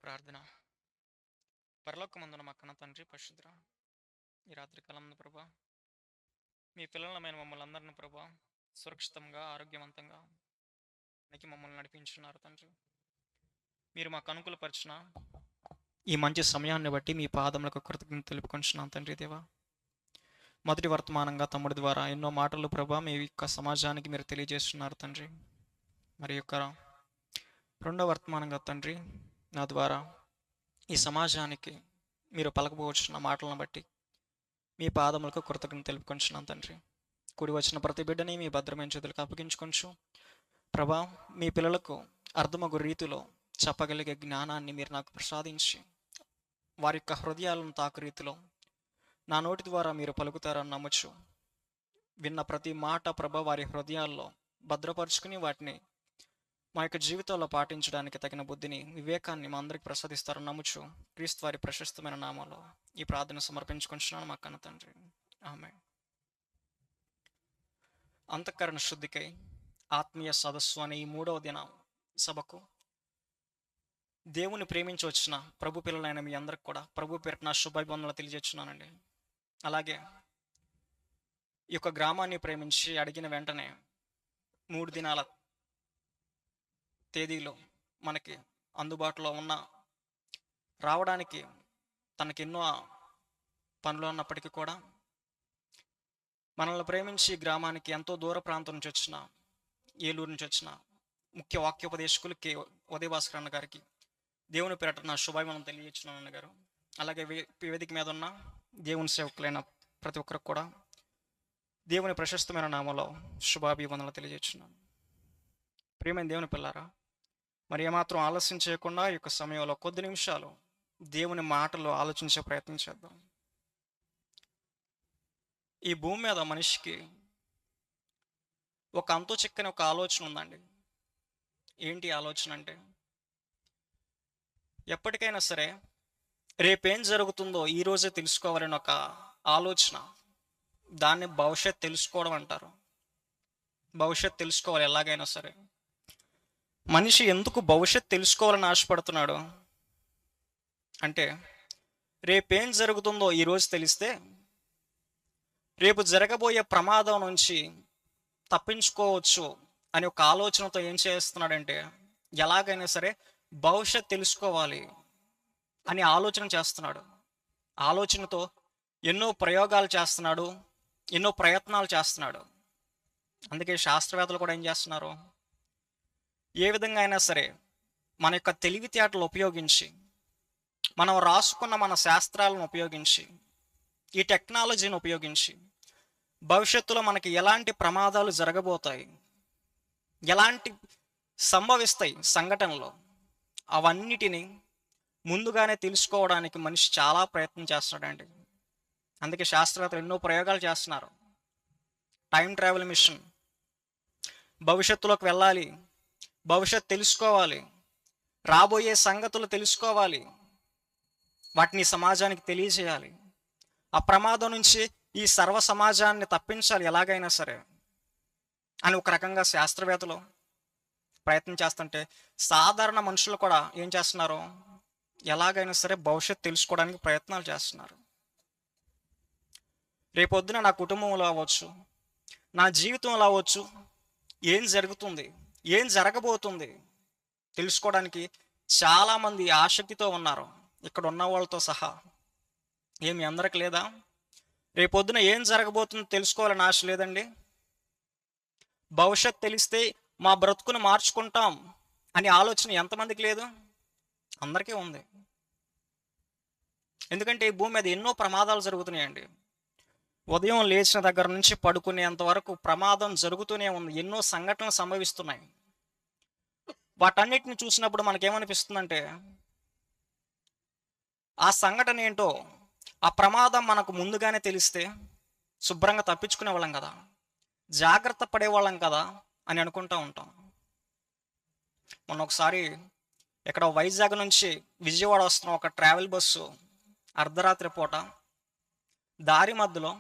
ప్రార్థన. పరలోకమందున మా కన్న తండ్రి పరిశుద్ధుడా, ఈ రాత్రి కాలంలో ప్రభా, మీ పిల్లలమైన మమ్మల్ని అందరిని ప్రభా సురక్షితంగా ఆరోగ్యవంతంగా మమ్మల్ని నడిపించున్నారు తండ్రి. మీరు మాకు అనుకూలపరిచిన ఈ మంచి సమయాన్ని బట్టి మీ పాదములకు కృతజ్ఞత తెలుపుకొంచున్నాను తండ్రి దేవా. మొదటి వర్తమానంగా తమ్ముడి ద్వారా ఎన్నో మాటలు ప్రభా మీ యొక్క సమాజానికి మీరు తెలియజేస్తున్నారు తండ్రి. మరి యొక్క రెండో వర్తమానంగా తండ్రి నా ద్వారా ఈ సమాజానికి మీరు పలకబోచున్న మాటలను బట్టి మీ పాదములకు కృతజ్ఞత తెలుపుకొంచున్నాను తండ్రి. కూడి వచ్చిన ప్రతి బిడ్డని మీ భద్రమైన చేతులకు అప్పగించుకొంచు ప్రభా. మీ పిల్లలకు అర్థమగు రీతిలో చెప్పగలిగే జ్ఞానాన్ని మీరు నాకు ప్రసాదించి వారి యొక్క హృదయాలను తాకు రీతిలో నా నోటి ద్వారా మీరు పలుకుతారని నమ్మచ్చు. విన్న ప్రతి మాట ప్రభ వారి హృదయాల్లో భద్రపరుచుకుని వాటిని మా యొక్క జీవితంలో పాటించడానికి తగిన బుద్ధిని వివేకాన్ని మా అందరికి ప్రసాదిస్తారని నమ్ముచు క్రీస్తు వారి ప్రశస్తమైన నామంలో ఈ ప్రార్థన సమర్పించుకుంటున్నాను మా కన్న తండ్రి. ఆమె. అంతఃకరణ శుద్ధికై ఆత్మీయ సదస్సు అనే ఈ 3వ దిన సభకు దేవుని ప్రేమించి వచ్చిన ప్రభు పిల్లలైన మీ అందరికి కూడా ప్రభు పేరిట నా శుభాభివందనలు తెలియజేస్తున్నానండి. అలాగే ఈ యొక్క గ్రామాన్ని ప్రేమించి అడిగిన వెంటనే 3 దినాల తేదీలో మనకి అందుబాటులో ఉన్న రావడానికి తనకి ఎన్నో పనులు ఉన్నప్పటికీ కూడా మనల్ని ప్రేమించి గ్రామానికి ఎంతో దూర ప్రాంతం నుంచి వచ్చిన ఏలూరు నుంచి వచ్చిన ముఖ్య వాక్యోపదేశకులు ఉదయభాస్కర్ అన్న గారికి దేవుని పేరట నా శుభాభివందనం తెలియజేస్తున్నాను అన్నగారు. అలాగే వేదిక మీద ఉన్న దేవుని సేవకులైన ప్రతి ఒక్కరికి కూడా దేవుని ప్రశస్తమైన నామంలో శుభాభివందనలు తెలియజేస్తున్నాను. ప్రియమైన దేవుని పిల్లారా, మరి ఏమాత్రం ఆలస్యం చేయకుండా ఈ యొక్క సమయంలో కొద్ది నిమిషాలు దేవుని మాటలు ఆలోచించే ప్రయత్నం చేద్దాం. ఈ భూమి మీద మనిషికి ఒక అంతు చిక్కని ఒక ఆలోచన ఉందండి. ఏంటి ఆలోచన అంటే, ఎప్పటికైనా సరే రేపేం జరుగుతుందో ఈరోజే తెలుసుకోవాలని ఒక ఆలోచన. దాన్ని భవిష్యత్ తెలుసుకోవడం అంటారు. భవిష్యత్ తెలుసుకోవాలి ఎలాగైనా సరే. మనిషి ఎందుకు భవిష్యత్ తెలుసుకోవాలని ఆశపడుతున్నాడు అంటే, రేపేం జరుగుతుందో ఈరోజు తెలిస్తే రేపు జరగబోయే ప్రమాదం నుంచి తప్పించుకోవచ్చు అని ఒక ఆలోచనతో ఏం చేస్తున్నాడంటే, ఎలాగైనా సరే భవిష్యత్ తెలుసుకోవాలి అని ఆలోచన చేస్తున్నాడు. ఆలోచనతో ఎన్నో ప్రయోగాలు చేస్తున్నాడు, ఎన్నో ప్రయత్నాలు చేస్తున్నాడు. అందుకే శాస్త్రవేత్తలు కూడా ఏం చేస్తున్నారు, ఏ విధంగా అయినా సరే మన యొక్క తెలివితేటలు ఉపయోగించి, మనం రాసుకున్న మన శాస్త్రాలను ఉపయోగించి, ఈ టెక్నాలజీని ఉపయోగించి భవిష్యత్తులో మనకి ఎలాంటి ప్రమాదాలు జరగబోతాయి, ఎలాంటి సంభవిస్తాయి సంఘటనలు, అవన్నిటిని ముందుగానే తెలుసుకోవడానికి మనిషి చాలా ప్రయత్నం చేస్తున్నాడండి. అందుకే శాస్త్రవేత్తలు ఎన్నో ప్రయోగాలు చేస్తున్నారు. టైం ట్రావెల్ మిషన్, భవిష్యత్తులోకి వెళ్ళాలి, భవిష్యత్ తెలుసుకోవాలి, రాబోయే సంగతులు తెలుసుకోవాలి, వాటిని సమాజానికి తెలియజేయాలి, ఆ ప్రమాదం నుంచి ఈ సర్వ సమాజాన్ని తప్పించాలి ఎలాగైనా సరే అని ఒక రకంగా శాస్త్రవేత్తలు ప్రయత్నం చేస్తుంటే, సాధారణ మనుషులు కూడా ఏం చేస్తున్నారు, ఎలాగైనా సరే భవిష్యత్తు తెలుసుకోవడానికి ప్రయత్నాలు చేస్తున్నారు. రేపొద్దున నా కుటుంబంలో అవ్వచ్చు, నా జీవితంలో అవ్వచ్చు, ఏం జరుగుతుంది, ఏం జరగబోతుంది తెలుసుకోవడానికి చాలామంది ఆసక్తితో ఉన్నారు, ఇక్కడ ఉన్న వాళ్ళతో సహా. ఏమి అందరికి లేదా? రేపొద్దున ఏం జరగబోతుందో తెలుసుకోవాలని ఆశ లేదండి? భవిష్యత్ తెలిస్తే మా బ్రతుకును మార్చుకుంటాం అనే ఆలోచన ఎంతమందికి లేదు? అందరికీ ఉంది. ఎందుకంటే ఈ భూమి మీద ఎన్నో ప్రమాదాలు జరుగుతున్నాయండి. ఉదయం లేచిన దగ్గర నుంచి పడుకునేంత వరకు ప్రమాదం జరుగుతూనే ఉంది. ఎన్నో సంఘటనలు సంభవిస్తున్నాయి. వాటన్నిటిని చూసినప్పుడు మనకేమనిపిస్తుందంటే, ఆ సంఘటన ఏంటో, ఆ ప్రమాదం మనకు ముందుగానే తెలిస్తే శుభ్రంగా తప్పించుకునే వాళ్ళం కదా, జాగ్రత్త పడేవాళ్ళం కదా అని అనుకుంటూ ఉంటాం. మొన్న ఒకసారి ఇక్కడ వైజాగ్ నుంచి విజయవాడ వస్తున్న ఒక ట్రావెల్ బస్సు అర్ధరాత్రి పూట దారి మధ్యలో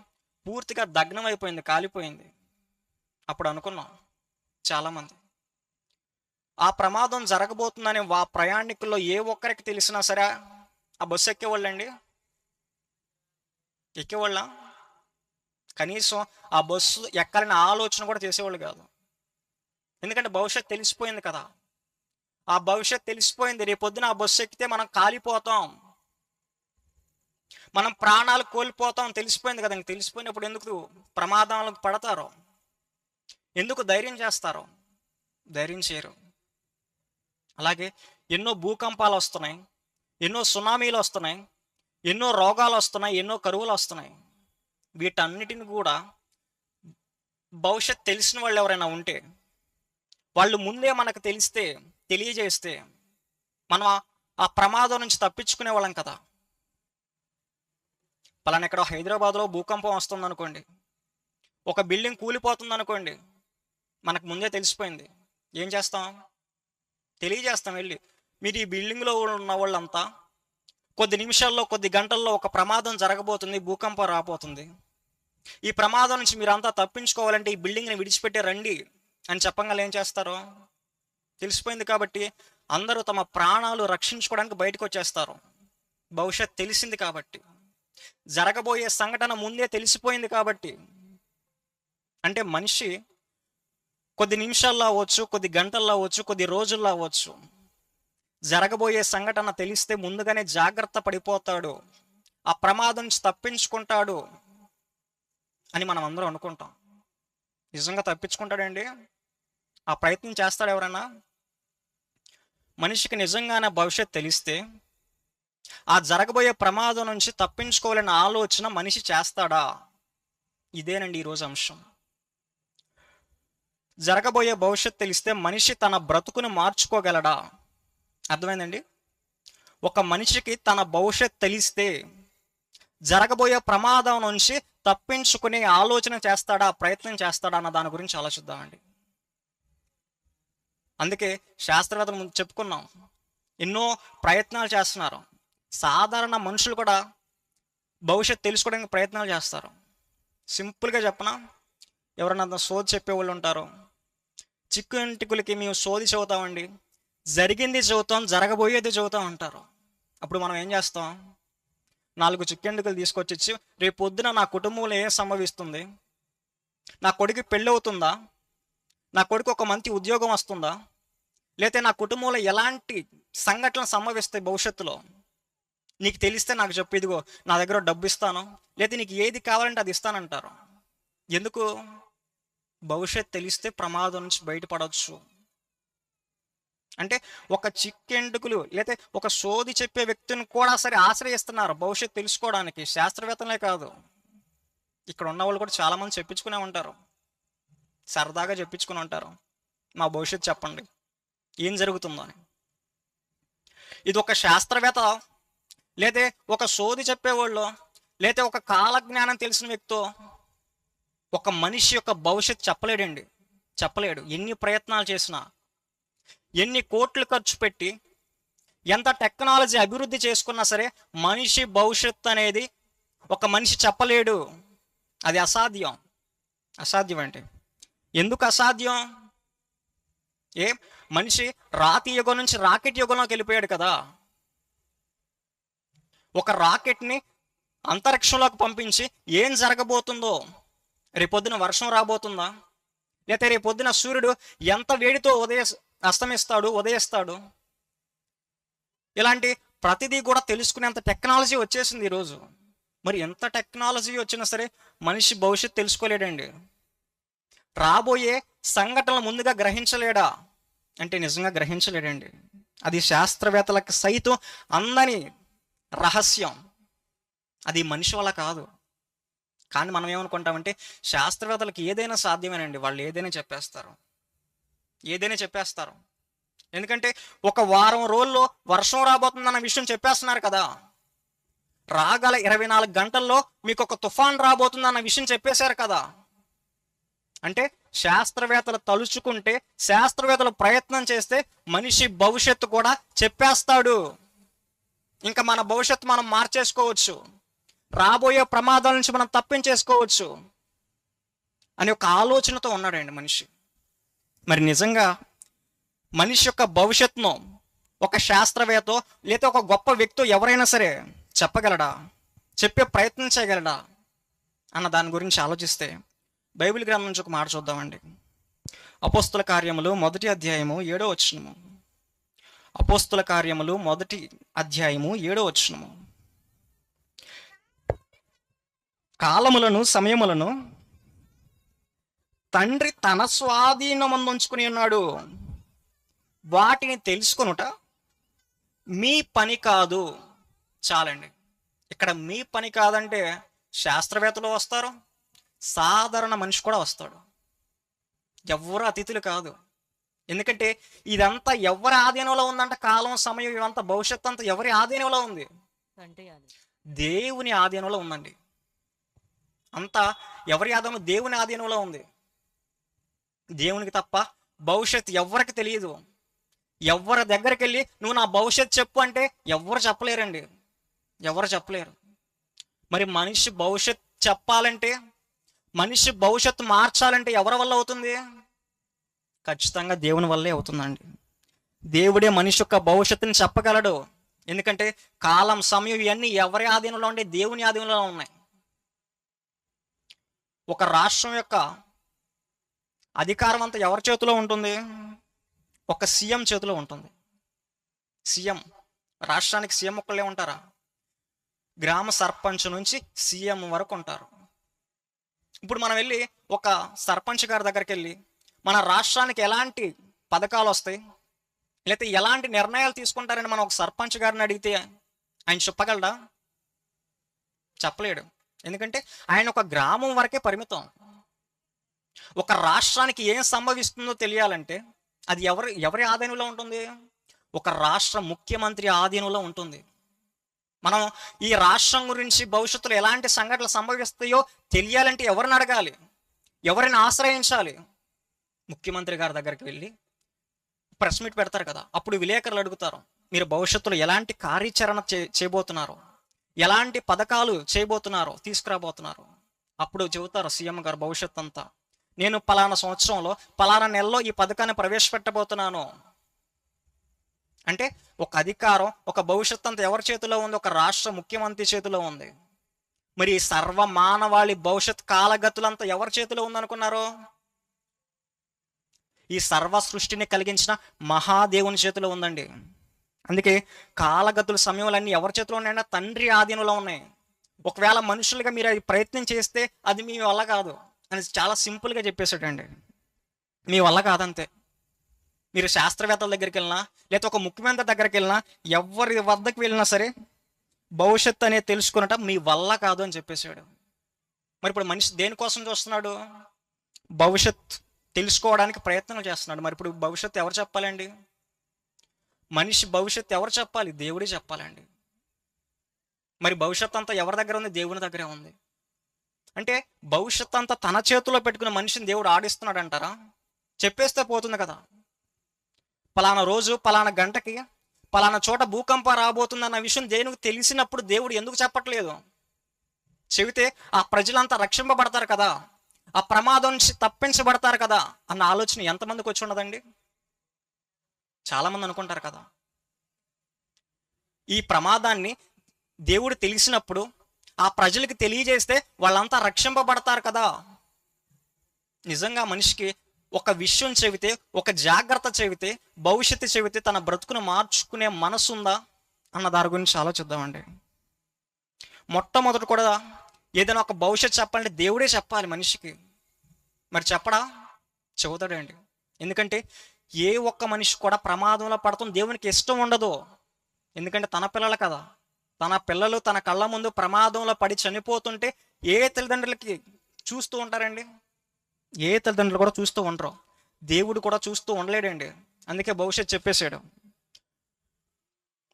పూర్తిగా దగ్నం అయిపోయింది, కాలిపోయింది. అప్పుడు అనుకున్నాం చాలామంది, ఆ ప్రమాదం జరగబోతుందని ప్రయాణికుల్లో ఏ ఒక్కరికి తెలిసినా సరే ఆ బస్సు ఎక్కేవాళ్ళండి? ఎక్కేవాళ్ళ? కనీసం ఆ బస్సు ఎక్కాలని ఆలోచన కూడా చేసేవాళ్ళు కాదు. ఎందుకంటే భవిష్యత్తు తెలిసిపోయింది కదా. ఆ భవిష్యత్తు తెలిసిపోయింది. రేపొద్దున ఆ బస్సు ఎక్కితే మనం కాలిపోతాం, మనం ప్రాణాలు కోల్పోతాం తెలిసిపోయింది కదా. ఇంక తెలిసిపోయినప్పుడు ఎందుకు ప్రమాదాలకు పడతారు? ఎందుకు ధైర్యం చేస్తారు? ధైర్యం చేయరు. అలాగే ఎన్నో భూకంపాలు వస్తున్నాయి, ఎన్నో సునామీలు వస్తున్నాయి, ఎన్నో రోగాలు వస్తున్నాయి, ఎన్నో కరువులు వస్తున్నాయి. వీటన్నిటిని కూడా భవిష్యత్ తెలిసిన వాళ్ళు ఎవరైనా ఉంటే, వాళ్ళు ముందే మనకు తెలియజేస్తే మనం ఆ ప్రమాదం నుంచి తప్పించుకునే వాళ్ళం కదా. పలానా ఎక్కడో హైదరాబాద్లో భూకంపం వస్తుంది అనుకోండి, ఒక బిల్డింగ్ కూలిపోతుంది అనుకోండి, మనకు ముందే తెలిసిపోయింది. ఏం చేస్తాం? తెలియజేస్తాం వెళ్ళి, మీరు ఈ బిల్డింగ్లో ఉన్న వాళ్ళంతా కొద్ది నిమిషాల్లో, కొద్ది గంటల్లో ఒక ప్రమాదం జరగబోతుంది, భూకంపం రాబోతుంది. ఈ ప్రమాదం నుంచి మీరంతా తప్పించుకోవాలంటే ఈ బిల్డింగ్ని విడిచిపెట్టి రండి అని చెప్పంగా ఏం చేస్తారు? తెలిసిపోయింది కాబట్టి అందరూ తమ ప్రాణాలు రక్షించుకోవడానికి బయటకు వచ్చేస్తారు. భవిష్యత్ తెలిసింది కాబట్టి, జరగబోయే సంఘటన ముందే తెలిసిపోయింది కాబట్టి. అంటే మనిషి కొద్ది నిమిషాల్లో అవ్వచ్చు, కొద్ది గంటల్లో అవ్వచ్చు, కొద్ది రోజుల్లో అవ్వచ్చు, జరగబోయే సంఘటన తెలిస్తే ముందుగానే జాగ్రత్త పడిపోతాడు, ఆ ప్రమాదం నుంచి తప్పించుకుంటాడు అని మనం అందరం అనుకుంటాం. నిజంగా తప్పించుకుంటాడండి? ఆ ప్రయత్నం చేస్తాడు ఎవరైనా? మనిషికి నిజంగానే భవిష్యత్తు తెలిస్తే ఆ జరగబోయే ప్రమాదం నుంచి తప్పించుకోవాలనే ఆలోచన మనిషి చేస్తాడా? ఇదేనండి ఈరోజు అంశం. జరగబోయే భవిష్యత్తు తెలిస్తే మనిషి తన బ్రతుకును మార్చుకోగలడా? అర్థమైందండి? ఒక మనిషికి తన భవిష్యత్తు తెలిస్తే జరగబోయే ప్రమాదం నుంచి తప్పించుకునే ఆలోచన చేస్తాడా, ప్రయత్నం చేస్తాడా అన్న దాని గురించి ఆలోచిద్దామండి. అందుకే శాస్త్రవేత్తలు ముందు చెప్పుకున్నాం, ఎన్నో ప్రయత్నాలు చేస్తున్నారు. సాధారణ మనుషులు కూడా భవిష్యత్తు తెలుసుకోవడానికి ప్రయత్నాలు చేస్తారు. సింపుల్గా చెప్పనా, ఎవరన్నా సోది చెప్పేవాళ్ళు ఉంటారు. చిక్కు ఇంటికులకి మేము సోది చదువుతామండి, జరిగింది చదువుతాం, జరగబోయేది చదువుతాం అంటారు. అప్పుడు మనం ఏం చేస్తాం? 4 చిక్కెండుకలు తీసుకొచ్చి, రేపు పొద్దున నా కుటుంబంలో ఏం సంభవిస్తుంది, నా కొడుకు పెళ్ళి అవుతుందా, నా కొడుకు ఒక మంచి ఉద్యోగం వస్తుందా, లేకపోతే నా కుటుంబంలో ఎలాంటి సంఘటనలు సంభవిస్తాయి భవిష్యత్తులో, నీకు తెలిస్తే నాకు చెప్పు, ఇదిగో నా దగ్గర డబ్బు ఇస్తాను, లేకపోతే నీకు ఏది కావాలంటే అది ఇస్తానంటారు. ఎందుకు? భవిష్యత్తు తెలిస్తే ప్రమాదం నుంచి బయటపడవచ్చు. అంటే ఒక చిక్కెంటుకులు లేకపోతే ఒక సోది చెప్పే వ్యక్తిని కూడా సరే ఆశ్రయిస్తున్నారు భవిష్యత్తు తెలుసుకోవడానికి. శాస్త్రవేత్తలే కాదు, ఇక్కడ ఉన్న వాళ్ళు కూడా చాలామంది చెప్పించుకునే ఉంటారు, సరదాగా చెప్పించుకుని ఉంటారు, మా భవిష్యత్తు చెప్పండి ఏం జరుగుతుందో అని. ఇది ఒక శాస్త్రవేత్త లేతే ఒక సోది చెప్పేవాళ్ళు లేతే ఒక కాలజ్ఞానం తెలిసిన వ్యక్తో ఒక మనిషి యొక్క భవిష్యత్తు చెప్పలేడు. ఎన్ని ప్రయత్నాలు చేసినా, ఎన్ని కోట్లు ఖర్చు పెట్టి, ఎంత టెక్నాలజీ అభివృద్ధి చేసుకున్నా సరే మనిషి భవిష్యత్తు అనేది ఒక మనిషి చెప్పలేడు. అది అసాధ్యం అంటే ఎందుకు అసాధ్యం? మనిషి రాతి యుగం నుంచి రాకెట్ యుగంలోకి వెళ్ళిపోయాడు కదా. ఒక రాకెట్ని అంతరిక్షంలోకి పంపించి ఏం జరగబోతుందో, రేపొద్దున వర్షం రాబోతుందా, లేకపోతే రేపొద్దున సూర్యుడు ఎంత వేడితో ఉదయిస్తాడు, ఇలాంటి ప్రతిదీ కూడా తెలుసుకునేంత టెక్నాలజీ వచ్చేసింది ఈరోజు. మరి ఎంత టెక్నాలజీ వచ్చినా సరే మనిషి భవిష్యత్తు తెలుసుకోలేడండి. రాబోయే సంఘటనలు ముందుగా గ్రహించలేడా అంటే నిజంగా గ్రహించలేడండి. అది శాస్త్రవేత్తలకు సైతం అందని రహస్యం. అది మనిషి వల్ల కాదు. కానీ మనం ఏమనుకుంటామంటే శాస్త్రవేత్తలకు ఏదైనా సాధ్యమేనండి, వాళ్ళు ఏదైనా చెప్పేస్తారు. ఎందుకంటే ఒక వారం రోజుల్లో వర్షం రాబోతుందన్న విషయం చెప్పేస్తున్నారు కదా. రాగల 24 గంటల్లో మీకు ఒక తుఫాన్ రాబోతుందన్న విషయం చెప్పేశారు కదా. అంటే శాస్త్రవేత్తలు తలుచుకుంటే, శాస్త్రవేత్తలు ప్రయత్నం చేస్తే మనిషి భవిష్యత్తు కూడా చెప్పేస్తాడు. ఇంకా మన భవిష్యత్తు మనం మార్చేసుకోవచ్చు, రాబోయే ప్రమాదాల నుంచి మనం తప్పించేసుకోవచ్చు అని ఒక ఆలోచనతో ఉన్నాడండి మనిషి. మరి నిజంగా మనిషి యొక్క భవిష్యత్తును ఒక శాస్త్రవేత్త లేదా ఒక గొప్ప వ్యక్తి ఎవరైనా సరే చెప్పగలడా, చెప్పే ప్రయత్నం చేయగలడా అన్న దాని గురించి ఆలోచిస్తే బైబిల్ గ్రంథం నుంచి ఒక మాట చూద్దామండి. అపోస్తుల కార్యములు 1వ అధ్యాయము 7వ వచనము. అపోస్తుల కార్యములు 1వ అధ్యాయము 7వ వచనము. కాలములను సమయములను తండ్రి తన స్వాధీనమందు ఉంచుకుని ఉన్నాడు, వాటిని తెలుసుకొనుట మీ పని కాదు. చాలండి. ఇక్కడ మీ పని కాదంటే శాస్త్రవేత్తలు వస్తారు, సాధారణ మనిషి కూడా వస్తాడు. ఎవరు అతిథులు కాదు. ఎందుకంటే ఇదంతా ఎవరి ఆధీనంలో ఉందంట? కాలం, సమయం, ఇవంతా భవిష్యత్తు అంతా ఎవరి ఆధీనంలో ఉంది? దేవుని ఆధీనంలో ఉందండి. అంతా ఎవరి ఆధీనంలో? దేవుని ఆధీనంలో ఉంది. దేవునికి తప్ప భవిష్యత్తు ఎవరికి తెలియదు. ఎవరి దగ్గరికి వెళ్ళి నువ్వు నా భవిష్యత్తు చెప్పు అంటే ఎవరు చెప్పలేరండి, ఎవరు చెప్పలేరు. మరి మనిషి భవిష్యత్తు చెప్పాలంటే, మనిషి భవిష్యత్తు మార్చాలంటే ఎవరి వల్ల అవుతుంది? ఖచ్చితంగా దేవుని వల్లే అవుతుందండి. దేవుడే మనిషి యొక్క భవిష్యత్తుని చెప్పగలడు. ఎందుకంటే కాలం, సమయం ఇవన్నీ ఎవరి ఆధీనంలో ఉండే? దేవుని ఆధీనంలో ఉన్నాయి. ఒక రాష్ట్రం యొక్క అధికారం అంతా ఎవరి చేతిలో ఉంటుంది? ఒక సీఎం చేతిలో ఉంటుంది. సీఎం, రాష్ట్రానికి సీఎం ఒక్కళ్ళే ఉంటారా? గ్రామ సర్పంచ్ నుంచి సీఎం వరకు ఉంటారు. ఇప్పుడు మనం వెళ్ళి ఒక సర్పంచ్ గారి దగ్గరికి వెళ్ళి మన రాష్ట్రానికి ఎలాంటి పథకాలు వస్తాయి, లేకపోతే ఎలాంటి నిర్ణయాలు తీసుకుంటారని మనం ఒక సర్పంచ్ గారిని అడిగితే ఆయన చెప్పగలడా? చెప్పలేడు. ఎందుకంటే ఆయన ఒక గ్రామం వరకే పరిమితం. ఒక రాష్ట్రానికి ఏం సంభవిస్తుందో తెలియాలంటే అది ఎవరి ఆధీనంలో ఉంటుంది? ఒక రాష్ట్ర ముఖ్యమంత్రి ఆధీనంలో ఉంటుంది. మనం ఈ రాష్ట్రం గురించి భవిష్యత్తులో ఎలాంటి సంఘటనలు సంభవిస్తాయో తెలియాలంటే ఎవరిని అడగాలి? ఎవరిని ఆశ్రయించాలి? ముఖ్యమంత్రి గారి దగ్గరికి వెళ్ళి ప్రెస్ మీట్ పెడతారు కదా, అప్పుడు విలేకరులు అడుగుతారు, మీరు భవిష్యత్తులో ఎలాంటి కార్యాచరణ చేయబోతున్నారు, ఎలాంటి పథకాలు చేయబోతున్నారు, తీసుకురాబోతున్నారు. అప్పుడు చెబుతారు సీఎం గారు భవిష్యత్తు అంతా, నేను పలానా సంవత్సరంలో పలానా నెలలో ఈ పథకాన్ని ప్రవేశపెట్టబోతున్నాను అంటే ఒక అధికారం, ఒక భవిష్యత్తు అంతా ఎవరి చేతిలో ఉంది? ఒక రాష్ట్ర ముఖ్యమంత్రి చేతిలో ఉంది. మరి సర్వ మానవాళి భవిష్యత్ కాలగతులంతా ఎవరి చేతిలో ఉందనుకున్నారు? ఈ సర్వ సృష్టిని కలిగించిన మహాదేవుని చేతిలో ఉందండి. అందుకే కాలగతుల సమయంలన్నీ ఎవరి చేతిలో ఉన్నాయంటే తండ్రి ఆధీనంలో ఉన్నాయి. ఒకవేళ మనుషులుగా మీరు అది ప్రయత్నం చేస్తే అది మీ వల్ల కాదు అని చాలా సింపుల్గా చెప్పేసాడండి. మీ వల్ల కాదంతే. మీరు శాస్త్రవేత్తల దగ్గరికి వెళ్ళినా, లేదా ఒక ముఖ్యమంత్రి దగ్గరికి వెళ్ళినా, ఎవరి వద్దకు వెళ్ళినా సరే భవిష్యత్తు అనేది తెలుసుకున్నట మీ వల్ల కాదు అని చెప్పేశాడు. మరి ఇప్పుడు మనిషి దేనికోసం చూస్తున్నాడు? భవిష్యత్ తెలుసుకోవడానికి ప్రయత్నం చేస్తున్నాడు. మరి ఇప్పుడు భవిష్యత్తు ఎవరు చెప్పాలండి? మనిషి భవిష్యత్తు ఎవరు చెప్పాలి? దేవుడే చెప్పాలండి. మరి భవిష్యత్తు అంతా ఎవరి దగ్గర ఉంది? దేవుని దగ్గరే ఉంది. అంటే భవిష్యత్తు అంతా తన చేతిలో పెట్టుకున్న మనిషిని దేవుడు ఆడిస్తున్నాడు అంటారా? చెప్పేస్తే పోతుంది కదా. పలానా రోజు పలానా గంటకి పలానా చోట భూకంపం రాబోతుందన్న విషయం దేవునికి తెలిసినప్పుడు దేవుడు ఎందుకు చెప్పట్లేదు? చెబితే ఆ ప్రజలంతా రక్షింపబడతారు కదా, ఆ ప్రమాదం నుంచి తప్పించబడతారు కదా అన్న ఆలోచన ఎంతమందికి వచ్చి ఉండదండి? చాలామంది అనుకుంటారు కదా. ఈ ప్రమాదాన్ని దేవుడు తెలిసినప్పుడు ఆ ప్రజలకు తెలియజేస్తే వాళ్ళంతా రక్షింపబడతారు కదా. నిజంగా మనిషికి ఒక విషయం చెబితే, ఒక జాగ్రత్త చెబితే, భవిష్యత్తు చెబితే తన బ్రతుకును మార్చుకునే మనసు ఉందా అన్న దాని గురించి ఆలోచిద్దామండి. మొట్టమొదటి కూడా ఏదైనా ఒక భవిష్యత్తు చెప్పాలంటే దేవుడే చెప్పాలి మనిషికి. మరి చెప్పడా? చెబుతాడండి. ఎందుకంటే ఏ ఒక్క మనిషి కూడా ప్రమాదంలో పడతాం దేవునికి ఇష్టం ఉండదు. ఎందుకంటే తన పిల్లలు కదా, తన పిల్లలు తన కళ్ళ ముందు ప్రమాదంలో పడి చనిపోతుంటే ఏ తల్లిదండ్రులకి చూస్తూ ఉంటారండి? ఏ తల్లిదండ్రులు కూడా చూస్తూ ఉండరు. దేవుడు కూడా చూస్తూ ఉండలేడండి. అందుకే భవిష్యత్తు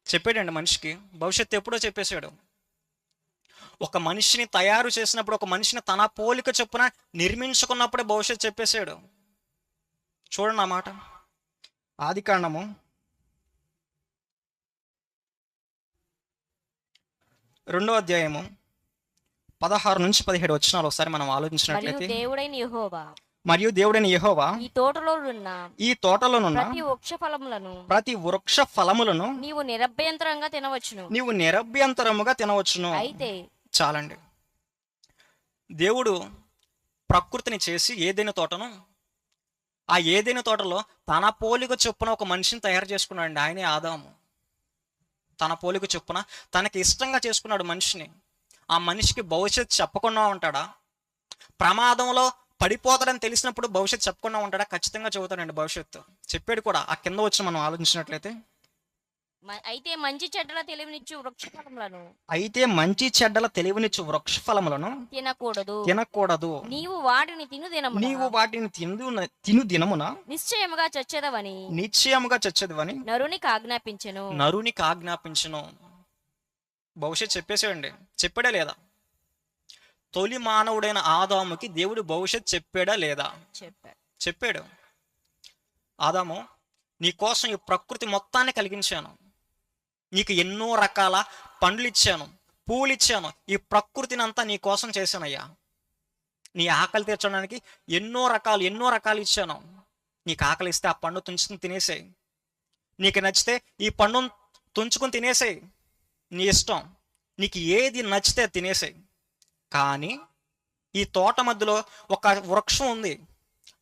చెప్పాడండి మనిషికి. భవిష్యత్తు ఎప్పుడో చెప్పేశాడు. ఒక మనిషిని తయారు చేసినప్పుడు, ఒక మనిషిని తన పోలిక చొప్పున నిర్మించుకున్నప్పుడే భవిష్యత్తు చెప్పేశాడు. చూడండి ఆ మాట. ఆదికాండము 2వ అధ్యాయము 16 నుంచి 17 వచనాలు ఒకసారి మనం ఆలోచించినట్లయితే, మరియు దేవుడైన యెహోవా ఈ తోటలోనున్న ఈ తోటలోనున్న ప్రతి వృక్ష ఫలములను ప్రతి వృక్ష ఫలములను నీవు నిరభ్యంతరంగా తినవచ్చును. నీవు నిరభ్యంతరముగా తినవచ్చును. అయితే చాలండి. దేవుడు ప్రకృతిని చేసి ఏదైనా తోటను, ఆ ఏదైనా తోటలో తన పోలిక చొప్పున ఒక మనిషిని తయారు చేసుకున్నాడు. ఆయనే ఆదాము. తన పోలిక చొప్పున తనకి ఇష్టంగా చేసుకున్నాడు మనిషిని. ఆ మనిషికి భవిష్యత్తు చెప్పకుండా ఉంటాడా? ప్రమాదంలో పడిపోతాడని తెలిసినప్పుడు భవిష్యత్తు చెప్పకుండా ఉంటాడా? ఖచ్చితంగా చెబుతాడండి భవిష్యత్తు. చెప్పాడు కూడా. ఆ కింద వచ్చి మనం ఆలోచించినట్లయితే, అయితే మంచి చెడ్డల తెలివినిచ్చు వృక్ష ఫలములను అయితే మంచి చెడ్డల తెలివినిచ్చు వృక్ష ఫలములను తినకూడదు. నీవు వాటిని తిను దినమున నీవు వాటిని తిను దినమున నిశ్చయముగా చచ్చెదవని నిశ్చయముగా చచ్చేదివని నరునికి ఆజ్ఞాపించును. భవిష్యత్తు చెప్పేసాడండి. చెప్పాడా లేదా? తొలి మానవుడైన ఆదాముకి దేవుడు భవిష్యత్తు చెప్పాడా లేదా? చెప్పాడు. ఆదాము, నీ కోసం ఈ ప్రకృతి మొత్తాన్ని కలిగించాను, నీకు ఎన్నో రకాల పండ్లు ఇచ్చాను, పూలు ఇచ్చాను, ఈ ప్రకృతిని అంతా నీ కోసం చేశానయ్యా. నీ ఆకలి తీర్చడానికి ఎన్నో రకాలు ఇచ్చాను. నీకు ఆకలి ఇస్తే ఆ పండు తుంచుకుని తినేసేయి. నీకు నచ్చితే ఈ పండును తుంచుకుని తినేసేయి, నీ ఇష్టం. నీకు ఏది నచ్చితే తినేసేయి. కానీ ఈ తోట మధ్యలో ఒక వృక్షం ఉంది.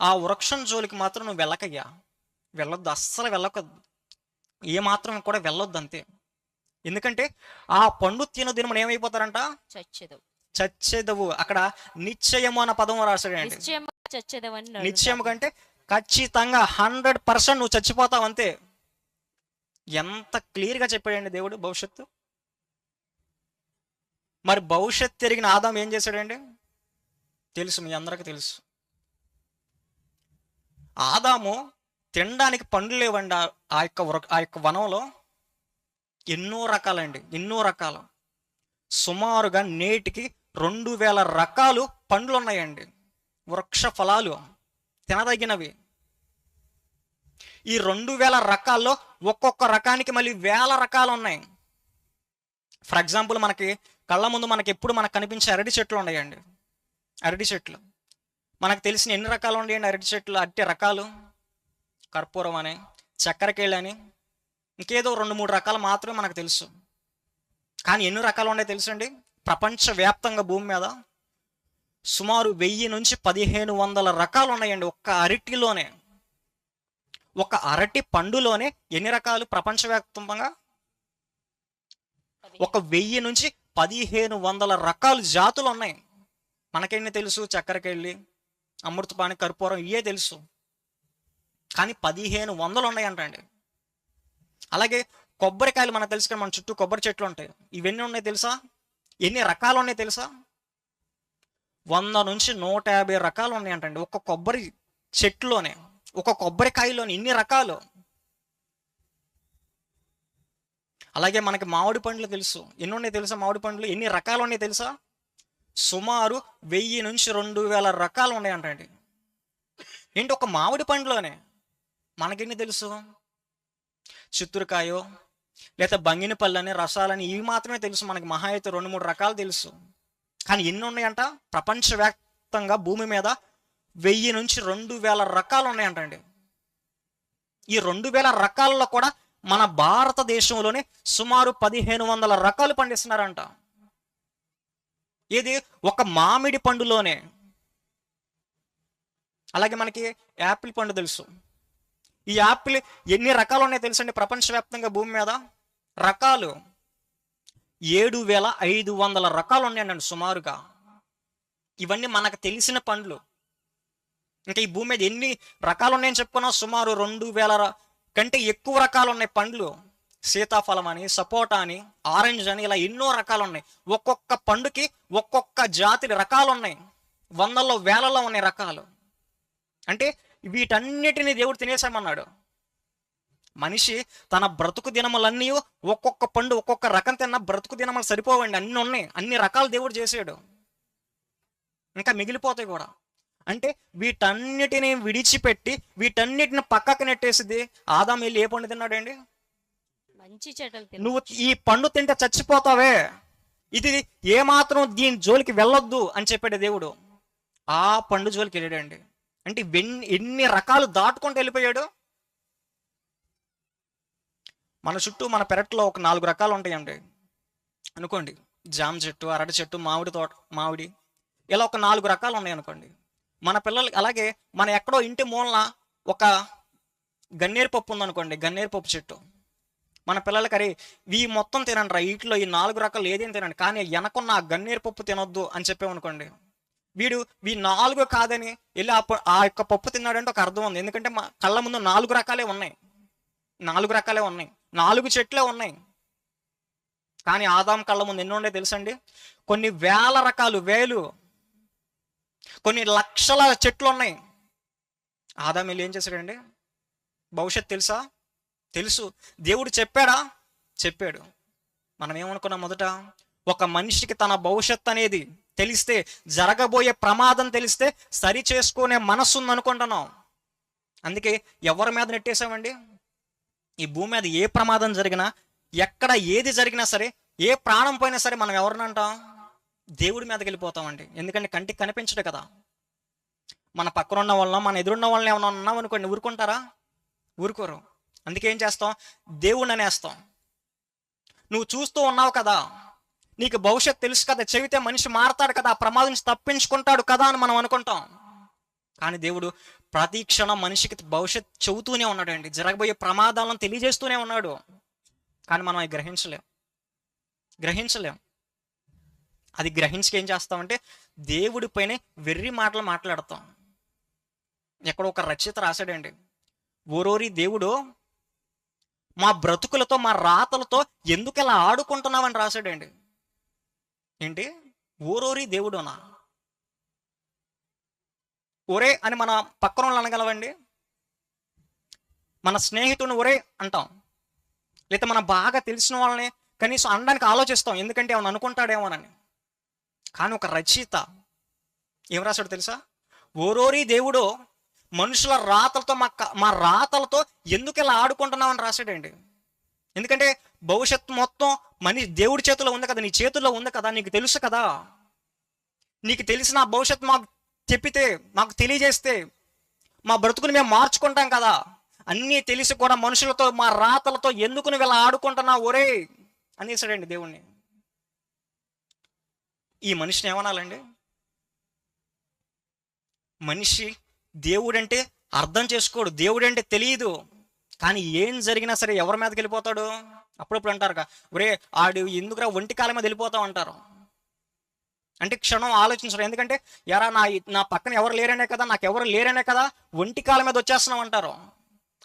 ఆ వృక్షం జోలికి మాత్రం నువ్వు వెళ్ళకయ్యా. వెళ్ళొద్దు, అస్సలు వెళ్ళకద్దు, ఏమాత్రం కూడా వెళ్ళొద్దు అంతే. ఎందుకంటే ఆ పండు తినదిన ఏమైపోతారంట? చచ్చేదవు. అక్కడ నిశ్చయము అన్న పదం రాశాడండి. నిశ్చయము కంటే ఖచ్చితంగా 100% నువ్వు చచ్చిపోతావు అంతే. ఎంత క్లియర్గా చెప్పాడండి దేవుడు భవిష్యత్తు. మరి భవిష్యత్తు తిరిగిన ఆదాం ఏం చేశాడండి? తెలుసు, మీ అందరికీ తెలుసు. ఆదాము తినడానికి పండ్లు లేవండి. ఆ యొక్క వనంలో ఎన్నో రకాలు, సుమారుగా నేటికి 2000 రకాలు పండ్లు ఉన్నాయండి, వృక్ష ఫలాలు తినదగినవి. ఈ 2000 రకాల్లో ఒక్కొక్క రకానికి మళ్ళీ 1000 రకాలు ఉన్నాయి. ఫర్ ఎగ్జాంపుల్, మనకి కళ్ళ ముందు మనకి ఎప్పుడు మనకు కనిపించే అరటి చెట్లు ఉన్నాయండి. అరటి చెట్లు మనకు తెలిసిన ఎన్ని రకాలు ఉన్నాయండి? అరటి చెట్లు, అరటి రకాలు, కర్పూరం అని, చక్కెరకేళి అని, ఇంకేదో 2-3 రకాలు మాత్రమే మనకు తెలుసు. కానీ ఎన్ని రకాలు ఉన్నాయో తెలుసండి? ప్రపంచవ్యాప్తంగా భూమి మీద సుమారు 1000 నుంచి 1500 రకాలు ఉన్నాయండి ఒక్క అరటిలోనే. ఒక అరటి పండులోనే ఎన్ని రకాలు ప్రపంచవ్యాప్తంగా? ఒక 1000 నుంచి 1500 రకాల జాతులు ఉన్నాయి. మనకెన్ని తెలుసు? చక్కెరకేళి, అమృతపాణి, కర్పూరం, ఇవే తెలుసు. కానీ 1500 ఉన్నాయంటండి. అలాగే కొబ్బరికాయలు మనకు తెలుసు కదా, మన చుట్టూ కొబ్బరి చెట్లు ఉంటాయి. ఇవన్నీ ఉన్నాయి తెలుసా? ఎన్ని రకాలు ఉన్నాయి తెలుసా? 100 నుంచి 150 రకాలు ఉన్నాయంటండి ఒక కొబ్బరి చెట్లోనే, ఒక కొబ్బరికాయలోనే ఇన్ని రకాలు. అలాగే మనకి మామిడి పండ్లు తెలుసు. ఎన్ని ఉన్నాయి తెలుసా? మామిడి పండ్లు ఎన్ని రకాలు ఉన్నాయి తెలుసా? సుమారు 1000 నుంచి 2000 రకాలు ఉన్నాయంటండి. ఏంటి, ఒక మామిడి పండ్లోనే మనకెన్ని తెలుసు? చిత్తూరుకాయో లేదా బంగిని పళ్ళని, రసాలని, ఇవి మాత్రమే తెలుసు మనకి. మహా అయితే 2-3 రకాలు తెలుసు. కానీ ఎన్ని ఉన్నాయంట? ప్రపంచవ్యాప్తంగా భూమి మీద 1000 నుంచి 2000 రకాలు ఉన్నాయంటండి. ఈ 2000 రకాలలో కూడా మన భారతదేశంలోనే సుమారు 1500 రకాలు పండిస్తున్నారంట. ఇది ఒక మామిడి పండులోనే. అలాగే మనకి యాపిల్ పండు తెలుసు. ఈ యాపిల్ ఎన్ని రకాలు ఉన్నాయో తెలుసండి ప్రపంచవ్యాప్తంగా భూమి మీద? రకాలు 7500 రకాలు ఉన్నాయండి సుమారుగా. ఇవన్నీ మనకు తెలిసిన పండ్లు. ఇంకా ఈ భూమి మీద ఎన్ని రకాలు ఉన్నాయని చెప్పుకున్నాం? సుమారు 2000 కంటే ఎక్కువ రకాలు ఉన్నాయి పండ్లు. సీతాఫలం అని, సపోటా అని, ఆరెంజ్ అని, ఇలా ఎన్నో రకాలు ఉన్నాయి. ఒక్కొక్క పండుకి ఒక్కొక్క జాతి రకాలు ఉన్నాయి. 100లో 1000లో ఉన్నాయి రకాలు. అంటే వీటన్నిటిని దేవుడు తినేసామన్నాడు. మనిషి తన బ్రతుకు దినములన్నీ ఒక్కొక్క పండు ఒక్కొక్క రకం తిన్న బ్రతుకు దినములు సరిపోవండి. అన్ని ఉన్నాయి, అన్ని రకాలు దేవుడు చేసాడు, ఇంకా మిగిలిపోతాయి కూడా. అంటే వీటన్నిటిని విడిచిపెట్టి వీటన్నిటిని పక్కకు నెట్టేసింది ఆదాము వెళ్ళి ఏ పండు తిన్నాడండి? నువ్వు ఈ పండు తింటే చచ్చిపోతావే, ఇది ఏమాత్రం దీని జోలికి వెళ్ళొద్దు అని చెప్పాడు దేవుడు. ఆ పండు జోలికి వెళ్ళాడండి. అంటే ఎన్ని రకాలు దాటుకుంటూ వెళ్ళిపోయాడు. మన చుట్టూ మన పెరట్లో ఒక 4 రకాలు ఉంటాయండి అనుకోండి. జామ చెట్టు, అరటి చెట్టు, మామిడి ఇలా ఒక 4 రకాలు ఉన్నాయి అనుకోండి. మన పిల్లలకి అలాగే మన ఎక్కడో ఇంటి మూలన ఒక గన్నేరు పప్పు ఉందనుకోండి, గన్నేరు పప్పు చెట్టు. మన పిల్లలకి అరే ఇవి మొత్తం తినండి రా, వీటిలో ఈ 4 రకాలు ఏదేం తినండి, కానీ వెనకున్న ఆ గన్నేరు పప్పు తినొద్దు అని చెప్పామనుకోండి, వీడు ఈ 4 కాదని వెళ్ళి ఆ యొక్క పప్పు తిన్నాడంటే ఒక అర్థం ఉంది. ఎందుకంటే మా కళ్ళ ముందు 4 రకాలే ఉన్నాయి, 4 రకాలే ఉన్నాయి, 4 చెట్లే ఉన్నాయి. కానీ ఆదాం కళ్ళ ముందు ఎన్ని ఉండే తెలుసండి? కొన్ని వేల రకాలు, కొన్ని లక్షల చెట్లు ఉన్నాయి. ఆదాం వెళ్ళి ఏం చేశాడండి? భవిష్యత్తు తెలుసా? తెలుసు. దేవుడు చెప్పాడా? చెప్పాడు. మనం ఏమనుకున్నాం మొదట? ఒక మనిషికి తన భవిష్యత్తు అనేది తెలిస్తే, జరగబోయే ప్రమాదం తెలిస్తే సరి చేసుకునే మనస్సు ఉంది అనుకుంటున్నాం. అందుకే ఎవరి మీద నెట్టేసామండి? ఈ భూమి మీద ఏ ప్రమాదం జరిగినా, ఎక్కడ ఏది జరిగినా సరే, ఏ ప్రాణం పోయినా సరే మనం ఎవరినంటాం? దేవుడి మీదకి వెళ్ళిపోతామండి. ఎందుకంటే కంటికి కనిపించడు కదా. మన పక్కన ఉన్న వాళ్ళ, మన ఎదురున్న వాళ్ళని ఏమన్నా ఉన్నాం అనుకోండి, ఊరుకుంటారా? ఊరుకోరు. అందుకే ఏం చేస్తాం? దేవుడిని అనేస్తాం. నువ్వు చూస్తూ ఉన్నావు కదా, నీకు భవిష్యత్తు తెలుసు కదా, చెబితే మనిషి మారతాడు కదా, ఆ ప్రమాదం నుంచి తప్పించుకుంటాడు కదా అని మనం అనుకుంటాం. కానీ దేవుడు ప్రతి క్షణం మనిషికి భవిష్యత్తు చెబుతూనే ఉన్నాడండి, జరగబోయే ప్రమాదాలను తెలియజేస్తూనే ఉన్నాడు. కానీ మనం అవి గ్రహించలేం. అది గ్రహించి ఏం చేస్తామంటే దేవుడి పైన వెర్రి మాటలు మాట్లాడతాం. ఎక్కడో ఒక రచయిత రాశాడండి, ఓరోరి దేవుడు మా బ్రతుకులతో, మా రాతలతో ఎందుకు ఇలా ఆడుకుంటున్నావని రాశాడండి. ఏంటి? ఓరోరి దేవుడునా? ఒరే అని మన పక్కన వాళ్ళు అనగలవండి? మన స్నేహితుడిని ఒరే అంటాం, లేదా మనం బాగా తెలిసిన వాళ్ళని కనీసం అనడానికి ఆలోచిస్తాం, ఎందుకంటే ఏమన్నా అనుకుంటాడేమోనని. కానీ ఒక రచయిత ఏం రాశాడు తెలుసా? ఓరోరి దేవుడు మనుషుల రాతలతో, మా రాతలతో ఎందుకు ఇలా ఆడుకుంటున్నామని రాశాడండి. ఎందుకంటే భవిష్యత్తు మొత్తం దేవుడి చేతిలో ఉంది కదా, నీ చేతుల్లో ఉంది కదా, నీకు తెలుసు కదా. నీకు తెలిసిన భవిష్యత్తు మాకు చెప్పితే, మాకు తెలియజేస్తే మా బ్రతుకుని మేము మార్చుకుంటాం కదా. అన్నీ తెలిసి కూడా మనుషులతో, మా రాతలతో ఎందుకు నువ్వు ఇలా ఆడుకుంటున్నావు ఒరే అనేసాడండి దేవుణ్ణి. ఈ మనిషిని ఏమనాలండి? మనిషి దేవుడంటే అర్థం చేసుకోడు, దేవుడంటే తెలియదు. కానీ ఏం జరిగినా సరే ఎవరి మీదకి వెళ్ళిపోతాడు? అప్పుడప్పుడు అంటారు ఒరే ఆడు ఎందుకురా ఒంటి కాలం మీద వెళ్ళిపోతావు అంటారు. అంటే క్షణం ఆలోచించరు. ఎందుకంటే ఎరా నా పక్కన ఎవరు లేరనే కదా, నాకెవరు లేరనే కదా ఒంటి కాలం మీద వచ్చేస్తున్నాం అంటారు.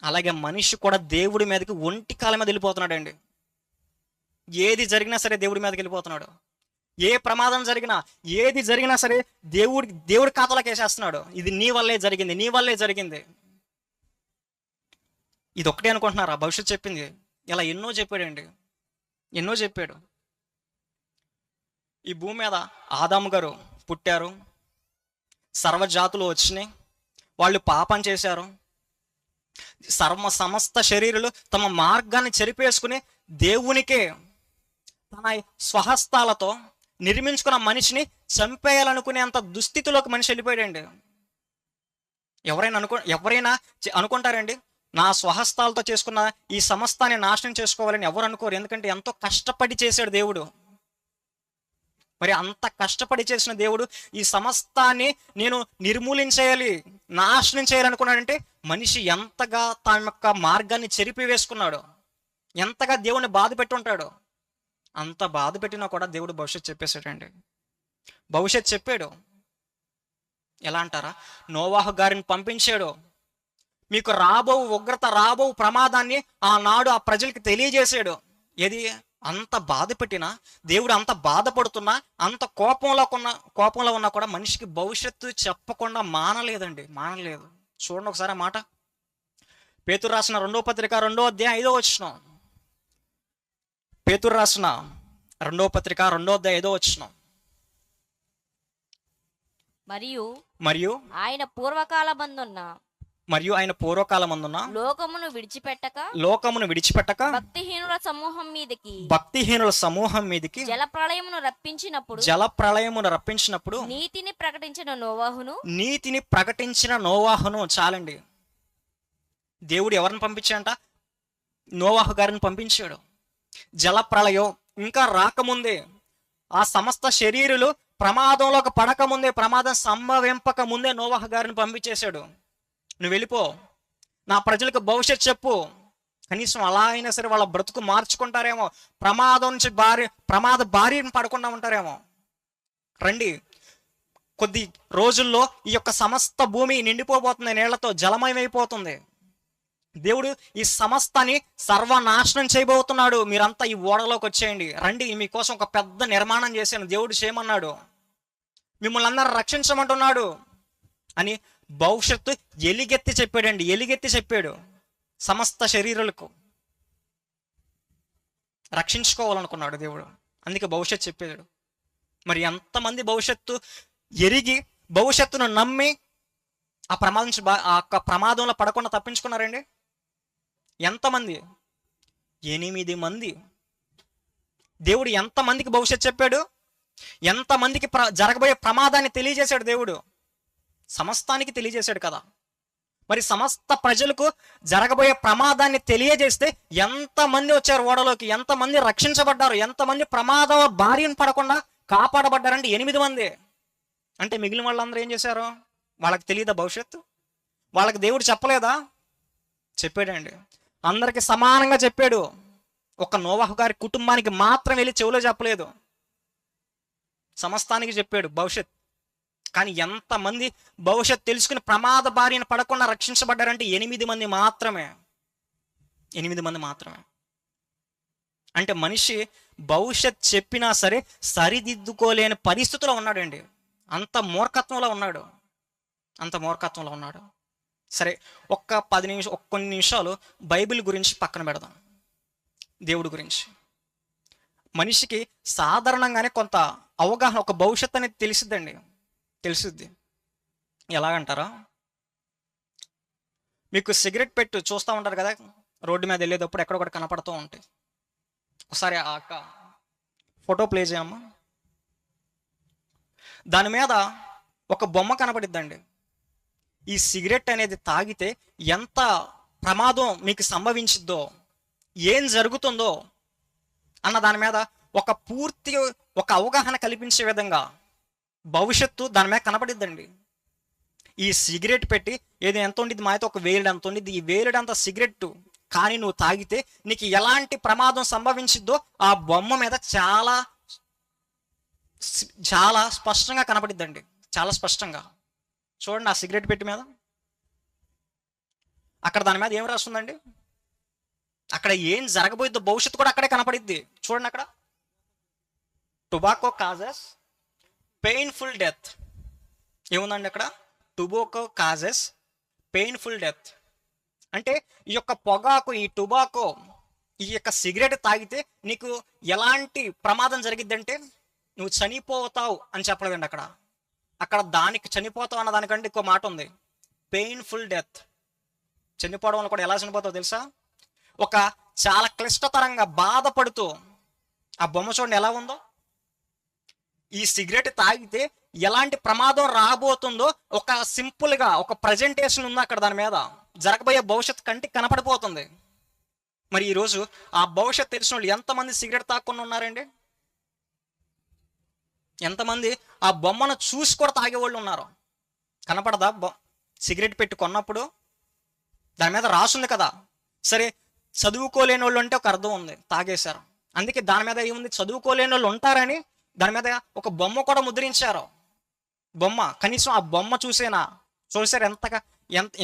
అలాగే మనిషి కూడా దేవుడి మీదకి ఒంటి కాలం మీద వెళ్ళిపోతున్నాడు అండి. ఏది జరిగినా సరే దేవుడి మీదకి వెళ్ళిపోతున్నాడు. ఏ ప్రమాదం జరిగినా, ఏది జరిగినా సరే దేవుడి ఖాతాలోకి వేసేస్తున్నాడు. ఇది నీ వల్లే జరిగింది. ఇది ఒకటే అనుకుంటున్నారా భవిష్యత్తు చెప్పింది? ఇలా ఎన్నో చెప్పాడు. ఈ భూమి మీద ఆదాము గారు పుట్టారు, సర్వజాతులు వచ్చినాయి, వాళ్ళు పాపం చేశారు. సమస్త శరీరులు తమ మార్గాన్ని చెరిపేసుకుని దేవునికే తన స్వహస్తాలతో నిర్మించుకున్న మనిషిని చంపేయాలనుకునేంత దుస్థితిలోకి మనిషి వెళ్ళిపోయాడండి. ఎవరైనా అనుకుంటారండి నా స్వహస్తాలతో చేసుకున్న ఈ సమస్తాన్ని నాశనం చేసుకోవాలని? ఎవరు అనుకోరు. ఎందుకంటే ఎంతో కష్టపడి చేశాడు దేవుడు. మరి అంత కష్టపడి చేసిన దేవుడు ఈ సమస్తాన్ని నేను నిర్మూలించేయాలి, నాశనం చేయాలనుకున్నాడంటే మనిషి ఎంతగా తన యొక్క మార్గాన్ని చెరిపి వేసుకున్నాడు, ఎంతగా దేవుడిని బాధ పెట్టి ఉంటాడు. అంత బాధ పెట్టినా కూడా దేవుడు భవిష్యత్తు చెప్పేశాడండి. భవిష్యత్తు చెప్పాడు. ఎలా అంటారా? నోవాహు గారిని పంపించాడు. మీకు రాబో ఉగ్రత, రాబో ప్రమాదాన్ని ఆనాడు ఆ ప్రజలకి తెలియజేశాడు. ఏది? అంత బాధ పెట్టినా, దేవుడు అంత బాధపడుతున్నా, అంత కోపంలో ఉన్నా కూడా మనిషికి భవిష్యత్తు చెప్పకుండా మానలేదు. చూడండి ఒకసారి ఆ మాట. పేతురు రాసిన 2వ పత్రిక 2వ అధ్యాయం 5వ వచనం. పేతురు రాసిన 2వ పత్రిక 2వ అధ్యాయం 5వ వచనం. మరియు ఆయన పూర్వకాలమందున్న మరియు ఆయన పూర్వకాలమందున లోకమును విడిచిపెట్టక భక్తిహీనుల సమూహం మీదకి జల ప్రళయమును రప్పించినప్పుడు నీతిని ప్రకటించిన నోవాహును చాలండి. దేవుడు ఎవరిని పంపించాడంట? నోవాహు గారిని పంపించాడు. జల ప్రళయం ఇంకా రాకముందే, ఆ సమస్త శరీరులు ప్రమాదంలోకి పడకముందే, ప్రమాదం సంభవింపక ముందే నోవాహు గారిని పంపించేశాడు. నువ్వు వెళ్ళిపో, నా ప్రజలకు భవిష్యత్తు చెప్పు, కనీసం అలా అయినా సరే వాళ్ళ బ్రతుకు మార్చుకుంటారేమో, ప్రమాదం నుంచి ప్రమాద బారిన పడకుండా ఉంటారేమో. రండి, కొద్ది రోజుల్లో ఈ యొక్క సమస్త భూమి నిండిపోబోతుంది, నీళ్లతో జలమయమైపోతుంది. దేవుడు ఈ సమస్తాన్ని సర్వనాశనం చేయబోతున్నాడు. మీరంతా ఈ ఓడలోకి వచ్చేయండి, రండి, మీకోసం ఒక పెద్ద నిర్మాణం చేశాను, దేవుడు చేయమన్నాడు, మిమ్మల్ని అందరూ రక్షించమంటున్నాడు అని భవిష్యత్తు ఎలిగెత్తి చెప్పాడు. సమస్త శరీరాలకు రక్షించుకోవాలనుకున్నాడు దేవుడు, అందుకే భవిష్యత్తు చెప్పాడు. మరి ఎంతమంది భవిష్యత్తు ఎరిగి భవిష్యత్తును నమ్మి ఆ ప్రమాదంలో పడకుండా తప్పించుకున్నారండి? ఎంతమంది? 8 మంది. దేవుడు ఎంతమందికి భవిష్యత్తు చెప్పాడు? ఎంతమందికి జరగబోయే ప్రమాదాన్ని తెలియజేశాడు దేవుడు? సమస్తానికి తెలియజేశాడు కదా. మరి సమస్త ప్రజలకు జరగబోయే ప్రమాదాన్ని తెలియజేస్తే ఎంతమంది వచ్చారు ఓడలోకి, ఎంతమంది రక్షించబడ్డారు, ఎంతమంది ప్రమాద బారిన పడకుండా కాపాడబడ్డారంటే 8 మంది. అంటే మిగిలిన వాళ్ళందరూ ఏం చేశారు? వాళ్ళకి తెలియదా భవిష్యత్తు? వాళ్ళకి దేవుడు చెప్పలేదా? చెప్పాడండి, అందరికి సమానంగా చెప్పాడు. ఒక నోవాహు గారి కుటుంబానికి మాత్రం వెళ్ళి చెవిలో చెప్పలేదు, సమస్తానికి చెప్పాడు భవిష్యత్. కానీ ఎంతమంది భవిష్యత్ తెలుసుకుని ప్రమాద బారిన పడకుండా రక్షించబడ్డారంటే 8 మంది మాత్రమే. 8 మంది మాత్రమే. అంటే మనిషి భవిష్యత్ చెప్పినా సరే సరిదిద్దుకోలేని పరిస్థితిలో ఉన్నాడండి. అంత మూర్ఖత్వంలో ఉన్నాడు. సరే, కొన్ని నిమిషాలు బైబిల్ గురించి పక్కన పెడదాం. దేవుడి గురించి మనిషికి సాధారణంగానే కొంత అవగాహన, ఒక భవిష్యత్తు అనేది తెలుసుద్ది. ఎలాగంటారా? మీకు సిగరెట్ పెట్టు చూస్తూ ఉంటారు కదా, రోడ్డు మీద వెళ్ళేటప్పుడు ఎక్కడొకటి కనపడుతూ ఉంటాయి. ఒకసారి ఆ అక్క ఫోటో ప్లే చేయమ్మా. దాని మీద ఒక బొమ్మ కనపడిద్దండి. ఈ సిగరెట్ అనేది తాగితే ఎంత ప్రమాదం మీకు సంభవించిద్దో, ఏం జరుగుతుందో అన్న దాని మీద ఒక అవగాహన కల్పించే విధంగా భవిష్యత్తు దాని మీద కనపడిద్దండి. ఈ సిగరెట్ పెట్టి ఎంత ఉండిద్ది, మా అయితే ఒక వేలుడు అంత ఉండిద్ది, ఈ వేలుడంత సిగరెట్ కానీ నువ్వు తాగితే నీకు ఎలాంటి ప్రమాదం సంభవించిద్దో ఆ బొమ్మ మీద చాలా చాలా స్పష్టంగా కనపడిద్దండి. చాలా స్పష్టంగా చూడండి. ఆ సిగరెట్ పెట్టి మీద అక్కడ దాని మీద ఏం రాస్తుందండి? అక్కడ ఏం జరగబోయిద్దో భవిష్యత్తు కూడా అక్కడే కనపడిద్ది. చూడండి, అక్కడ టొబాకో కాజెస్ పెయిన్ఫుల్ డెత్ ఏముందండి అక్కడ? Tobacco causes painful death. అంటే ఈ యొక్క పొగాకు, ఈ టొబాకో, ఈ యొక్క సిగరెట్ తాగితే నీకు ఎలాంటి ప్రమాదం జరిగిద్దంటే నువ్వు చనిపోతావు అని చెప్పలేదండి. అక్కడ దానికి చనిపోతావు అన్న దానికంటే ఇంకో మాట ఉంది, పెయిన్ఫుల్ డెత్. చనిపోవడం వల్ల కూడా ఎలా చనిపోతావు తెలుసా? ఒక చాలా క్లిష్టతరంగా బాధపడుతూ. ఆ బొమ్మ చూడండి ఎలా ఉందో. ఈ సిగరెట్ తాగితే ఎలాంటి ప్రమాదం రాబోతుందో ఒక సింపుల్గా ఒక ప్రజెంటేషన్ ఉంది అక్కడ. దాని మీద జరగబోయే భవిష్యత్తు కంటికి కనపడిపోతుంది. మరి ఈరోజు ఆ భవిష్యత్తు తెలిసిన వాళ్ళు ఎంతమంది సిగరెట్ తాగకుండా ఉన్నారండి? ఎంతమంది ఆ బొమ్మను చూసి కూడా తాగేవాళ్ళు ఉన్నారు? కనపడదా? సిగరెట్ పెట్టి కొన్నప్పుడు దాని మీద రాసుంది కదా. సరే, చదువుకోలేని వాళ్ళు అంటే ఒక అర్థం ఉంది, తాగేశారు. అందుకే దాని మీద ఏముంది, చదువుకోలేని వాళ్ళు ఉంటారని దాని మీద ఒక బొమ్మ కూడా ముద్రించారు. బొమ్మ, కనీసం ఆ బొమ్మ చూసారు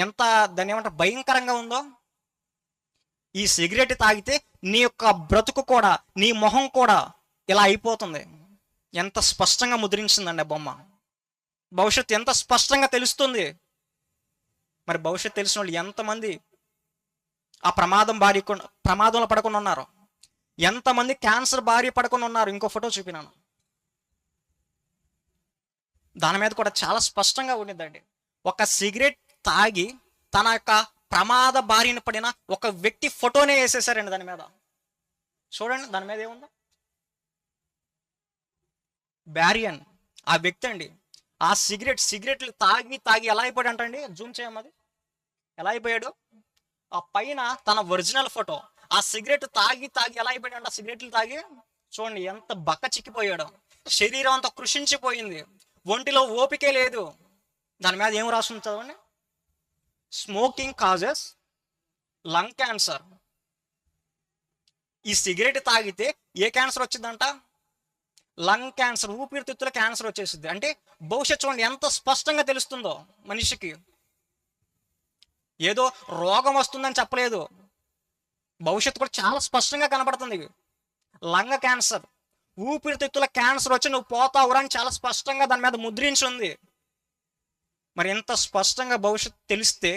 ఎంత దాన్ని ఏమంటారు, భయంకరంగా ఉందో. ఈ సిగరెట్ తాగితే నీ యొక్క బ్రతుకు కూడా, నీ మొహం కూడా ఇలా అయిపోతుంది. ఎంత స్పష్టంగా ముద్రించిందండి ఆ బొమ్మ. భవిష్యత్తు ఎంత స్పష్టంగా తెలుస్తుంది. మరి భవిష్యత్తు తెలిసిన వాళ్ళు ఎంతమంది ఆ ప్రమాదంలో పడకుండా ఉన్నారు? ఎంతమంది క్యాన్సర్ బారి పడకుండా ఉన్నారు? ఇంకో ఫోటో చూపినాను, దాని మీద కూడా చాలా స్పష్టంగా ఉండిద్దండి. ఒక సిగరెట్ తాగి తన యొక్క ప్రమాద బారిన పడిన ఒక వ్యక్తి ఫోటోనే వేసేసారండి దాని మీద. చూడండి దాని మీద ఏముందో, బ్యారియన్, ఆ వ్యక్తి అండి. ఆ సిగరెట్లు తాగి ఎలా అయిపోయాడు అంటండి, జూమ్ చేయమది, ఎలా అయిపోయాడు? ఆ పైన తన ఒరిజినల్ ఫోటో, ఆ సిగరెట్ తాగి ఎలా అయిపోయాడు అంటే, ఆ సిగరెట్లు తాగి చూడండి ఎంత బక్క చిక్కిపోయాడు, శరీరం అంతా కృషించిపోయింది, ఒంటిలో ఓపికే లేదు. దాని మీద ఏం రాసి చదవండి, స్మోకింగ్ కాజెస్ లంగ్ క్యాన్సర్. ఈ సిగరెట్ తాగితే ఏ క్యాన్సర్ వచ్చిందంట? లంగ్ క్యాన్సర్, ఊపిరితిత్తుల క్యాన్సర్ వచ్చేసింది. అంటే భవిష్యత్తు చూడండి ఎంత స్పష్టంగా తెలుస్తుందో మనిషికి. ఏదో రోగం వస్తుందని చెప్పలేదు, భవిష్యత్తు కూడా చాలా స్పష్టంగా కనపడుతుంది. లంగ్ క్యాన్సర్, ఊపిరితిత్తుల క్యాన్సర్ వచ్చి నువ్వు పోతావురా అని చాలా స్పష్టంగా దాని మీద ముద్రించి ఉంది. మరి ఎంత స్పష్టంగా భవిష్యత్తు తెలిస్తే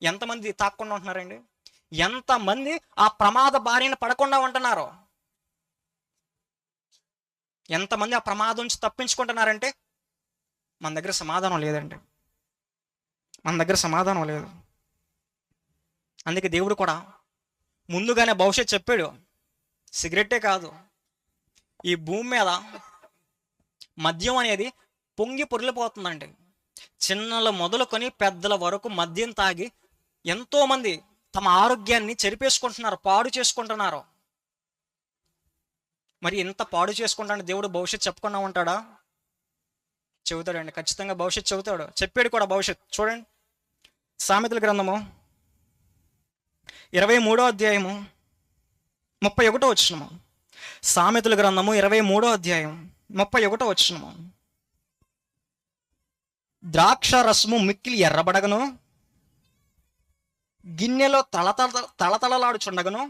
ఎంతమంది తాక్కుండా ఉంటున్నారండి? ఎంతమంది ఆ ప్రమాద బారిన పడకుండా ఉంటున్నారో? ఎంతమంది ఆ ప్రమాదం నుంచి తప్పించుకుంటున్నారంటే మన దగ్గర సమాధానం లేదండి, మన దగ్గర సమాధానం లేదు. అందుకే దేవుడు కూడా ముందుగానే భవిష్యత్తు చెప్పాడు. సిగరెట్టే కాదు, ఈ భూమి మీద మద్యం అనేది పొంగి పొరిలిపోతుందండి. చిన్నల మొదలుకొని పెద్దల వరకు మద్యం తాగి ఎంతోమంది తమ ఆరోగ్యాన్ని చెరిపేసుకుంటున్నారు, పాడు చేసుకుంటున్నారు. మరి ఇంత పాడు చేసుకుంటాను దేవుడు భవిష్యత్తు చెప్పకుండా ఉంటాడా? చెబుతాడండి, ఖచ్చితంగా భవిష్యత్తు చెబుతాడు. చెప్పాడు కూడా భవిష్యత్తు. చూడండి సామెతల గ్రంథము 23వ అధ్యాయము 31వ వచనము. సామెతల గ్రంథము 23వ అధ్యాయం 31వ వచనము. ద్రాక్ష రసము మిక్కిలి ఎర్రబడగను, గిన్నెలో తళతళలాడుచుండగను,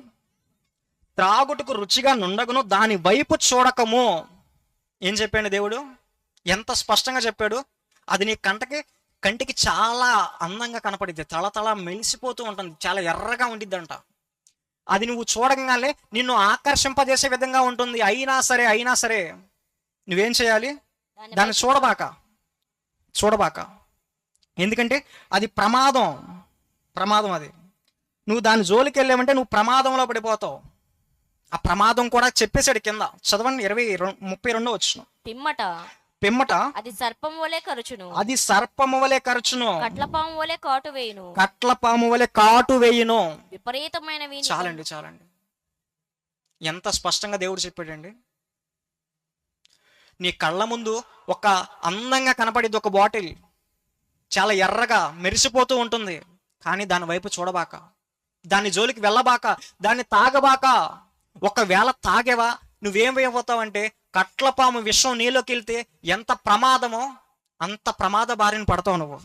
త్రాగుటకు రుచిగా నుండగను, దాని వైపు చూడకము. ఏం చెప్పాడు దేవుడు? ఎంత స్పష్టంగా చెప్పాడు. అది నీ కంటికి చాలా అందంగా కనపడిద్ది, తళతళ మెలిసిపోతూ ఉంటుంది, చాలా ఎర్రగా ఉండిద్దంట. అది నువ్వు చూడగానే నిన్ను ఆకర్షింపజేసే విధంగా ఉంటుంది. అయినా సరే నువ్వేం చేయాలి? దాన్ని చూడబాక. ఎందుకంటే అది ప్రమాదం అది. నువ్వు దాని జోలికి వెళ్ళావంటే నువ్వు ప్రమాదంలో పడిపోతావు. ఆ ప్రమాదం కూడా చెప్పేశాడు కింద. చదవండి 32వ వచనం. పిమ్మట అది సర్పము వలె కరచును, కట్లపాము వలె కాటు వేయును. విపరీతమైన చాలండి. ఎంత స్పష్టంగా దేవుడు చెప్పాడండి. నీ కళ్ళ ముందు ఒక అందంగా కనపడేది ఒక బాటిల్, చాలా ఎర్రగా మెరిసిపోతూ ఉంటుంది. కానీ దాని వైపు చూడబాక, దాని జోలికి వెళ్ళబాక, దాన్ని తాగబాక. ఒకవేళ తాగేవా నువ్వేం వేయబోతావంటే కట్లపాము విషం నీలోకి వెళ్తే ఎంత ప్రమాదమో అంత ప్రమాద బారిన పడతావు నువ్వు.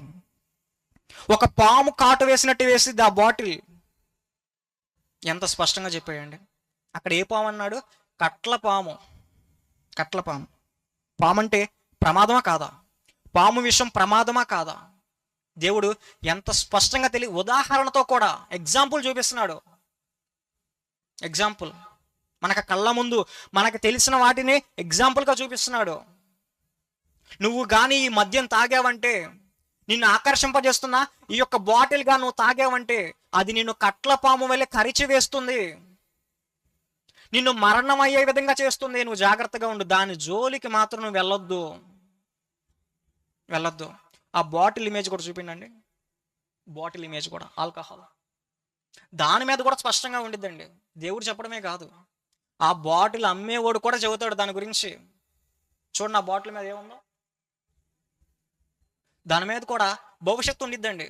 ఒక పాము కాటు వేసినట్టు వేసిద్ది ఆ బాటిల్. ఎంత స్పష్టంగా చెప్పాడండి. అక్కడ ఏ పాము అన్నాడు? కట్లపాము. పాము అంటే ప్రమాదమా కాదా? పాము విషం ప్రమాదమా కాదా? దేవుడు ఎంత స్పష్టంగా ఉదాహరణతో కూడా ఎగ్జాంపుల్ చూపిస్తున్నాడు. ఎగ్జాంపుల్ మనకు కళ్ళ ముందు మనకు తెలిసిన వాటిని ఎగ్జాంపుల్గా చూపిస్తున్నాడు. నువ్వు కానీ ఈ మద్యం తాగావంటే, నిన్ను ఆకర్షింపజేస్తున్నా ఈ యొక్క బాటిల్గా నువ్వు తాగావంటే అది నిన్ను కట్లపాము వల్లే కరిచి వేస్తుంది, నిన్ను మరణం అయ్యే విధంగా చేస్తుంది. నువ్వు జాగ్రత్తగా ఉండు. దాని జోలికి మాత్రం నువ్వు వెళ్ళొద్దు. ఆ బాటిల్ ఇమేజ్ కూడా చూపిండండి. బాటిల్ ఇమేజ్ కూడా ఆల్కహాల్, దాని మీద కూడా స్పష్టంగా ఉండిద్దండి. దేవుడు చెప్పడమే కాదు, ఆ బాటిల్ అమ్మేవాడు కూడా చెబుతాడు దాని గురించి. చూడండి ఆ బాటిల్ మీద ఏముందో, దాని మీద కూడా భవిష్యత్తు ఉండిద్దండి.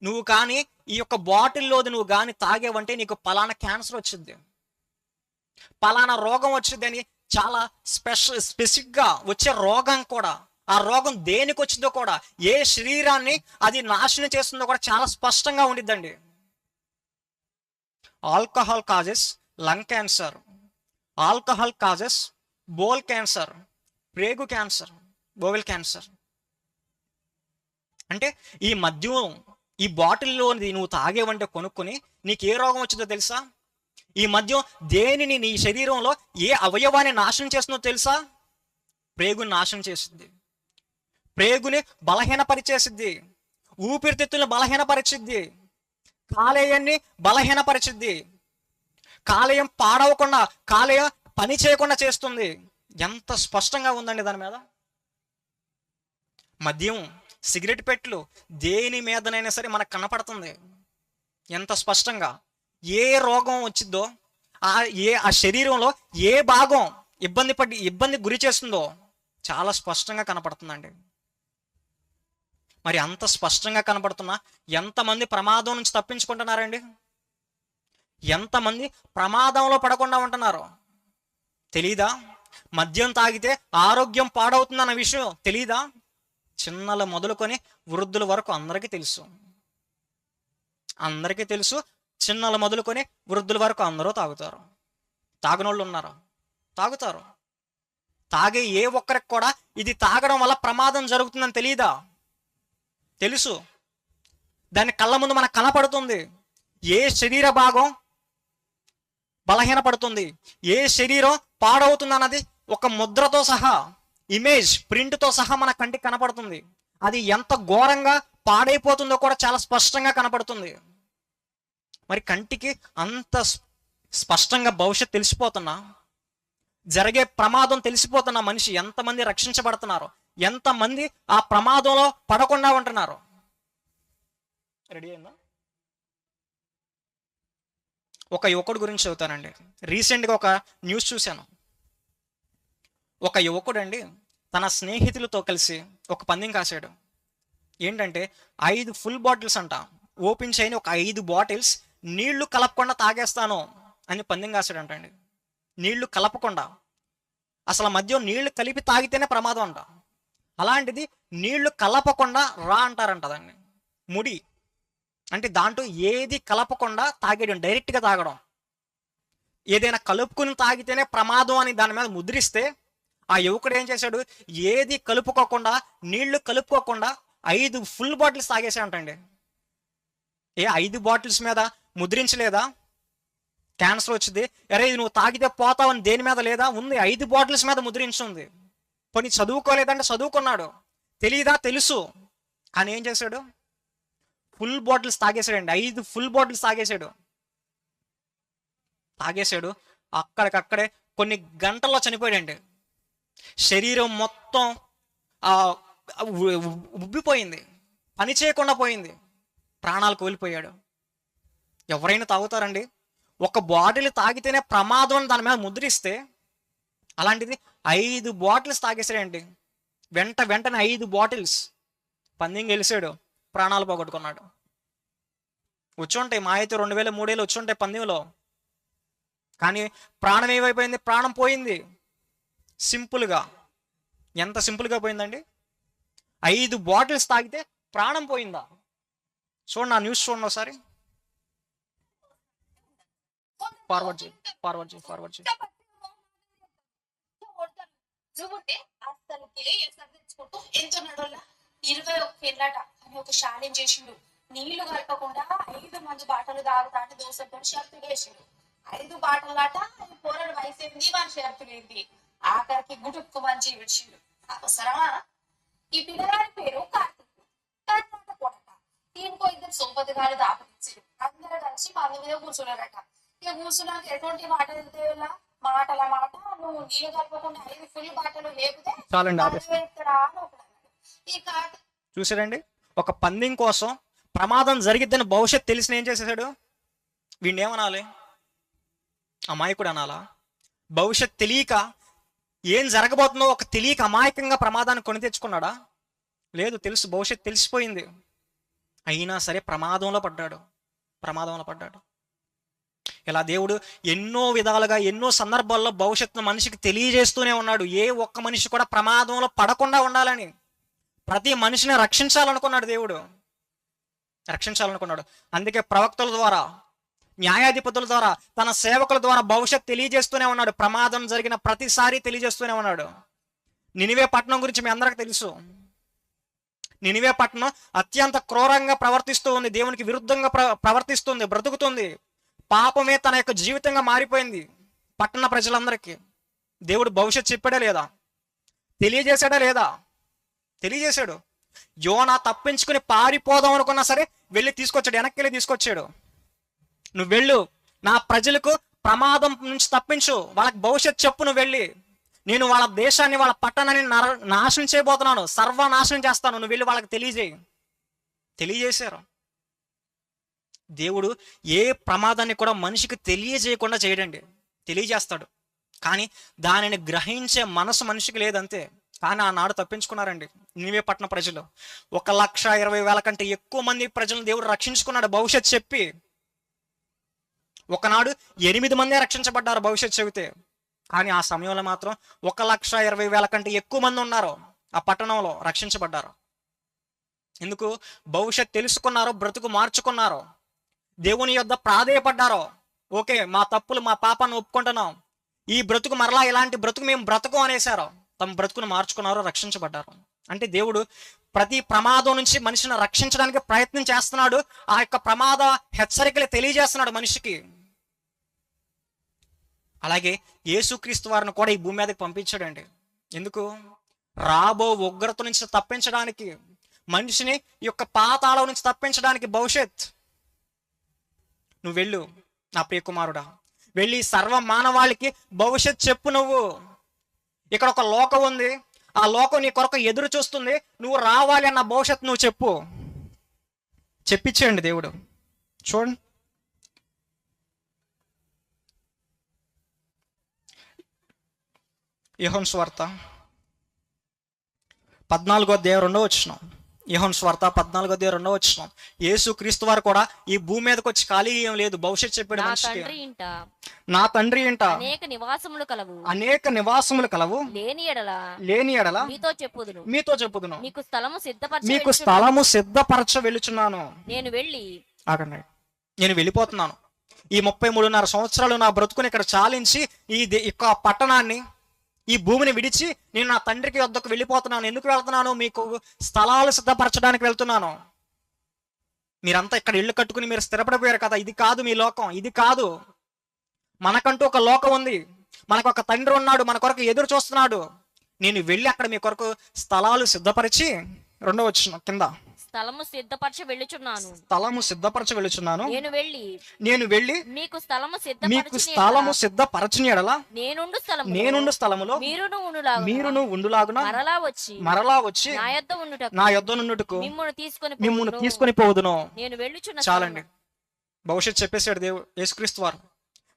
నువ్వు కానీ ఈ యొక్క బాటిల్లోది నువ్వు కానీ తాగేవంటే నీకు పలానా క్యాన్సర్ వచ్చింది, పలానా రోగం వచ్చింది అని చాలా స్పెసిఫిక్గా వచ్చే రోగం కూడా, ఆ రోగం దేనికి వచ్చిందో కూడా, ఏ శరీరాన్ని అది నాశనం చేస్తుందో కూడా చాలా స్పష్టంగా ఉండిద్దండి. Alcohol causes lung cancer, alcohol causes bowel cancer, ప్రేగు క్యాన్సర్, బోవెల్ క్యాన్సర్. అంటే ఈ మద్యం ఈ బాటిల్లో నువ్వు తాగేవంటే కొనుక్కొని నీకు ఏ రోగం వచ్చిందో తెలుసా? ఈ మద్యం దేనిని నీ శరీరంలో ఏ అవయవాన్ని నాశనం చేస్తుందో తెలుసా? ప్రేగుని నాశనం చేసిద్ది, ప్రేగుని బలహీనపరిచేసిద్ది, ఊపిరితిత్తుల్ని బలహీనపరిచిద్ది, కాలేయాన్ని బలహీనపరిచిద్ది, కాలేయం పాడవకుండా, కాలేయం పని చేయకుండా చేస్తుంది. ఎంత స్పష్టంగా ఉందండి దాని మీద. మద్యం, సిగరెట్ పెట్లు, దేని మీదనైనా సరే మనకు కనపడుతుంది ఎంత స్పష్టంగా. ఏ రోగం వచ్చిద్దో, ఆ శరీరంలో ఏ భాగం ఇబ్బంది గురి చేస్తుందో చాలా స్పష్టంగా కనపడుతుందండి. మరి అంత స్పష్టంగా కనపడుతున్నా ఎంతమంది ప్రమాదం నుంచి తప్పించుకుంటున్నారండి? ఎంతమంది ప్రమాదంలో పడకుండా ఉంటున్నారు తెలీదా? మద్యం తాగితే ఆరోగ్యం పాడవుతుందన్న విషయం తెలీదా? చిన్నలు మొదలుకొని వృద్ధుల వరకు అందరికీ తెలుసు. అందరికీ తెలుసు. చిన్నలు మొదలుకొని వృద్ధుల వరకు అందరూ తాగుతారు. తాగనోళ్ళు ఉన్నారు, తాగుతారు. తాగే ఏ ఒక్కరికి కూడా ఇది తాగడం వల్ల ప్రమాదం జరుగుతుందని తెలీదా? తెలుసు. దాని కళ్ళ ముందు మనకు కనపడుతుంది. ఏ శరీర భాగం బలహీనపడుతుంది, ఏ శరీరం పాడవుతుంది అన్నది ఒక ముద్రతో సహా, ఇమేజ్ ప్రింట్తో సహా మన కంటికి కనపడుతుంది. అది ఎంత ఘోరంగా పాడైపోతుందో కూడా చాలా స్పష్టంగా కనపడుతుంది. మరి కంటికి అంత స్పష్టంగా భవిష్యత్తు తెలిసిపోతున్నా, జరిగే ప్రమాదం తెలిసిపోతున్న మనిషి ఎంతమంది రక్షించబడుతున్నారు, ఎంతమంది ఆ ప్రమాదంలో పడకుండా ఉంటున్నారు? రెడీ అయిందా? ఒక యువకుడు గురించి చెబుతానండి. రీసెంట్గా ఒక న్యూస్ చూశాను. ఒక యువకుడు అండి తన స్నేహితులతో కలిసి ఒక పందెం కాశాడు. ఏంటంటే 5 ఫుల్ బాటిల్స్ అంట, ఓపెన్ చేయని ఒక 5 బాటిల్స్ నీళ్లు కలపకుండా తాగేస్తాను అని పందెం కాశాడంట అండి. నీళ్లు కలపకుండా, అసలు మధ్య నీళ్లు కలిపి తాగితేనే ప్రమాదం అంట. అలాంటిది నీళ్లు కలపకుండా రా అంటారంట దాన్ని. ముడి అంటే దాంట్లో ఏది కలపకుండా తాగేయడం, డైరెక్ట్గా తాగడం. ఏదైనా కలుపుకుని తాగితేనే ప్రమాదం అని దాని మీద ముద్రిస్తే ఆ యువకుడు ఏం చేశాడు? ఏది కలుపుకోకుండా, నీళ్లు కలుపుకోకుండా 5 ఫుల్ బాటిల్స్ తాగేసాడంటండి. 5 బాటిల్స్ మీద ముద్రించలేదా? క్యాన్సర్ వచ్చింది, అరే ఇది నువ్వు తాగితే పోతావని దేని మీద లేదా? ఉంది. 5 బాటిల్స్ మీద ముద్రించింది. పోనీ చదువుకోలేదంటే చదువుకున్నాడు, తెలీదా? తెలుసు. కానీ ఏం చేశాడు? ఫుల్ బాటిల్స్ తాగేశాడండి. 5 ఫుల్ బాటిల్స్ తాగేశాడు. అక్కడికక్కడే కొన్ని గంటల్లో చనిపోయాడండి. శరీరం మొత్తం ఉబ్బిపోయింది, పని చేయకుండా పోయింది, ప్రాణాలు కోల్పోయాడు. ఎవరైనా తాగుతారండి? ఒక బాటిల్ తాగితేనే ప్రమాదం అని దాని మీద ముద్రిస్తే, అలాంటిది 5 బాటిల్స్ తాగేసాడండి. వెంటనే 5 బాటిల్స్. పందెం గెలిచాడు, ప్రాణాలు పోగొట్టుకున్నాడు. వచ్చి ఉంటాయి మా అయితే 2000, 3000 వచ్చి ఉంటాయి పందెంలో. కానీ ప్రాణం ఏమైపోయింది? ప్రాణం పోయింది. సింపుల్గా. ఎంత సింపుల్గా పోయిందండి? 5 బాటిల్స్ తాగితే ప్రాణం పోయిందా? చూడండి, ఆ న్యూస్ చూడండి ఒకసారి. ఫార్వర్డ్ చేయి. ఎంతో నడవల 21 ఏళ్ళట అని ఒక ఛాలెంజ్ చేసిండు. నీళ్లు కలపకుండా 5 మంది బాటలు తాగుతా అంటే దోశతో షరతులు వేసిండు. 5 బాటలు అట. పోరాడు వయసు ఏంది, వాని షరతులు ఏంది, ఆఖరికి గుడుక్కు మంచి విడిచిండు. అవసరమా? ఈ పిల్లగాడి పేరు కార్తీక్. కర్ణాటక కోటట. ఇంకో 2 సోపతి గారు దాపతిచ్చారు. అందరూ కలిసి వాళ్ళ మీద కూర్చున్నారట. ఇక కూర్చున్నాక ఎటువంటి మాటలు వెళ్తే మాటల మాట, నువ్వు నీళ్ళు కలపకుండా 5 ఫుల్ బాటలు లేపితే చూసారండి, ఒక పందెం కోసం ప్రమాదం జరిగిద్దని భవిష్యత్తు తెలిసిన ఏం చేసేసాడు? వీడిని ఏమనాలి? అమాయకుడు అనాలా? భవిష్యత్తు తెలియక ఏం జరగబోతుందో ఒక తెలియక అమాయకంగా ప్రమాదాన్ని కొని తెచ్చుకున్నాడా? లేదు, తెలుసు, భవిష్యత్తు తెలిసిపోయింది. అయినా సరే ప్రమాదంలో పడ్డాడు. ఇలా దేవుడు ఎన్నో విధాలుగా, ఎన్నో సందర్భాల్లో భవిష్యత్తును మనిషికి తెలియజేస్తూనే ఉన్నాడు. ఏ ఒక్క మనిషి కూడా ప్రమాదంలో పడకుండా ఉండాలని, ప్రతి మనిషిని రక్షించాలనుకున్నాడు దేవుడు. అందుకే ప్రవక్తల ద్వారా, న్యాయాధిపతుల ద్వారా, తన సేవకుల ద్వారా భవిష్యత్తు తెలియజేస్తూనే ఉన్నాడు. ప్రమాదం జరిగిన ప్రతిసారి తెలియజేస్తూనే ఉన్నాడు. నినివే పట్టణం గురించి మీ అందరికీ తెలుసు. నినివే పట్టణం అత్యంత క్రూరంగా ప్రవర్తిస్తూ ఉంది, దేవునికి విరుద్ధంగా ప్రవర్తిస్తుంది, బ్రతుకుతుంది. పాపమే తన యొక్క జీవితంగా మారిపోయింది. పట్టణ ప్రజలందరికీ దేవుడు భవిష్యత్తు చెప్పాడా లేదా? తెలియజేశాడా లేదా? తెలియజేశాడు. యోనా తప్పించుకుని పారిపోదాం అనుకున్నా సరే వెళ్ళి తీసుకొచ్చాడు, వెనక్కి వెళ్ళి తీసుకొచ్చాడు. నువ్వు వెళ్ళు, నా ప్రజలకు ప్రమాదం నుంచి తప్పించు, వాళ్ళకి భవిష్యత్తు చెప్పు, నువ్వు వెళ్ళి నేను వాళ్ళ దేశాన్ని వాళ్ళ పట్టణాన్ని నాశనం చేయబోతున్నాను, సర్వనాశనం చేస్తాను, నువ్వు వెళ్ళి వాళ్ళకి తెలియజేశారు. దేవుడు ఏ ప్రమాదాన్ని కూడా మనిషికి తెలియజేయకుండా చేయడండి, తెలియజేస్తాడు. కానీ దానిని గ్రహించే మనసు మనిషికి లేదంతే. కానీ ఆనాడు తప్పించుకున్నారండి నినివే పట్టణ ప్రజలు. 1,20,000 కంటే ఎక్కువ మంది ప్రజలను దేవుడు రక్షించుకున్నాడు భవిష్యత్తు చెప్పి. ఒకనాడు 8 మందే రక్షించబడ్డారు భవిష్యత్తు చెబితే. కానీ ఆ సమయంలో మాత్రం 1,20,000 కంటే ఎక్కువ మంది ఉన్నారు ఆ పట్టణంలో, రక్షించబడ్డారు. ఎందుకు? భవిష్యత్తు తెలుసుకున్నారో, బ్రతుకు మార్చుకున్నారో, దేవుని యొద్ద ప్రాధేయపడ్డారో. ఓకే, మా తప్పులు మా పాపాన్ని ఒప్పుకుంటున్నాం, ఈ బ్రతుకు మరలా ఇలాంటి బ్రతుకు మేము బ్రతుకు అనేసారో, తమ బ్రతుకును మార్చుకున్నారో, రక్షించబడ్డారు. అంటే దేవుడు ప్రతి ప్రమాదం నుంచి మనిషిని రక్షించడానికి ప్రయత్నం చేస్తున్నాడు. ఆ యొక్క ప్రమాద హెచ్చరికలు తెలియజేస్తున్నాడు మనిషికి. అలాగే యేసుక్రీస్తు వారిని కూడా ఈ భూమి మీదకి పంపించాడండి. ఎందుకు? రాబో ఉగ్రత నుంచి తప్పించడానికి, మనిషిని ఈ యొక్క పాతాళం నుంచి తప్పించడానికి. భవిష్యత్ నువ్వు వెళ్ళు నా ప్రియ కుమారుడా, వెళ్ళి సర్వ మానవాళికి భవిష్యత్ చెప్పు. నువ్వు ఇక్కడ ఒక లోకం ఉంది, ఆ లోకం నీ కొరకు ఎదురు చూస్తుంది, నువ్వు రావాలి అన్న భవిష్యత్తు నువ్వు చెప్పించేయండి దేవుడు. చూడండి, యోహాను సువార్త 14:2 యోహాను సువార్త 14:2 యేసు క్రీస్తు వారు కూడా ఈ భూమి మీదకి వచ్చి ఖాళీ ఏం లేదు, భవిష్యత్తు చెప్పాడు మనిషికి. నా తండ్రి ఇంట అనేక నివాసములు కలవు, లేని ఎడల మీతో చెప్పుదును, మీకు స్థలము సిద్ధపరచ వెళ్ళుచున్నాను. ఆగండి, నేను వెళ్ళిపోతున్నాను. ఈ 33.5 సంవత్సరాలు నా బ్రతుకుని ఇక్కడ చాలించి ఈ పట్టణాన్ని, ఈ భూమిని విడిచి నేను నా తండ్రికి వద్దకు వెళ్ళిపోతున్నాను. ఎందుకు వెళ్తున్నాను? మీకు స్థలాలు సిద్ధపరచడానికి వెళ్తున్నాను. మీరంతా ఇక్కడ ఇళ్ళు కట్టుకుని మీరు స్థిరపడిపోయారు కదా, ఇది కాదు మీ లోకం, ఇది కాదు. మనకంటూ ఒక లోకం ఉంది, మనకు ఒక తండ్రి ఉన్నాడు, మన కొరకు ఎదురు చూస్తున్నాడు. నేను వెళ్ళి అక్కడ మీ కొరకు స్థలాలు సిద్ధపరిచి, 2వ వచనం కింద, స్థలము సిద్ధపరచ వెళ్ళుచున్నాను. నేను వెళ్ళి మీకు స్థలము సిద్ధపరచని ఎడల నేనుండు స్థలములో మీరును ఉండులాగున మరలా వచ్చి నా యొద్ద నుండుటకు మిమ్మును తీసుకొని పోదును. చాలండి, భవిష్యత్తు చెప్పేశాడు దేవుడు యేసుక్రీస్తు వారు.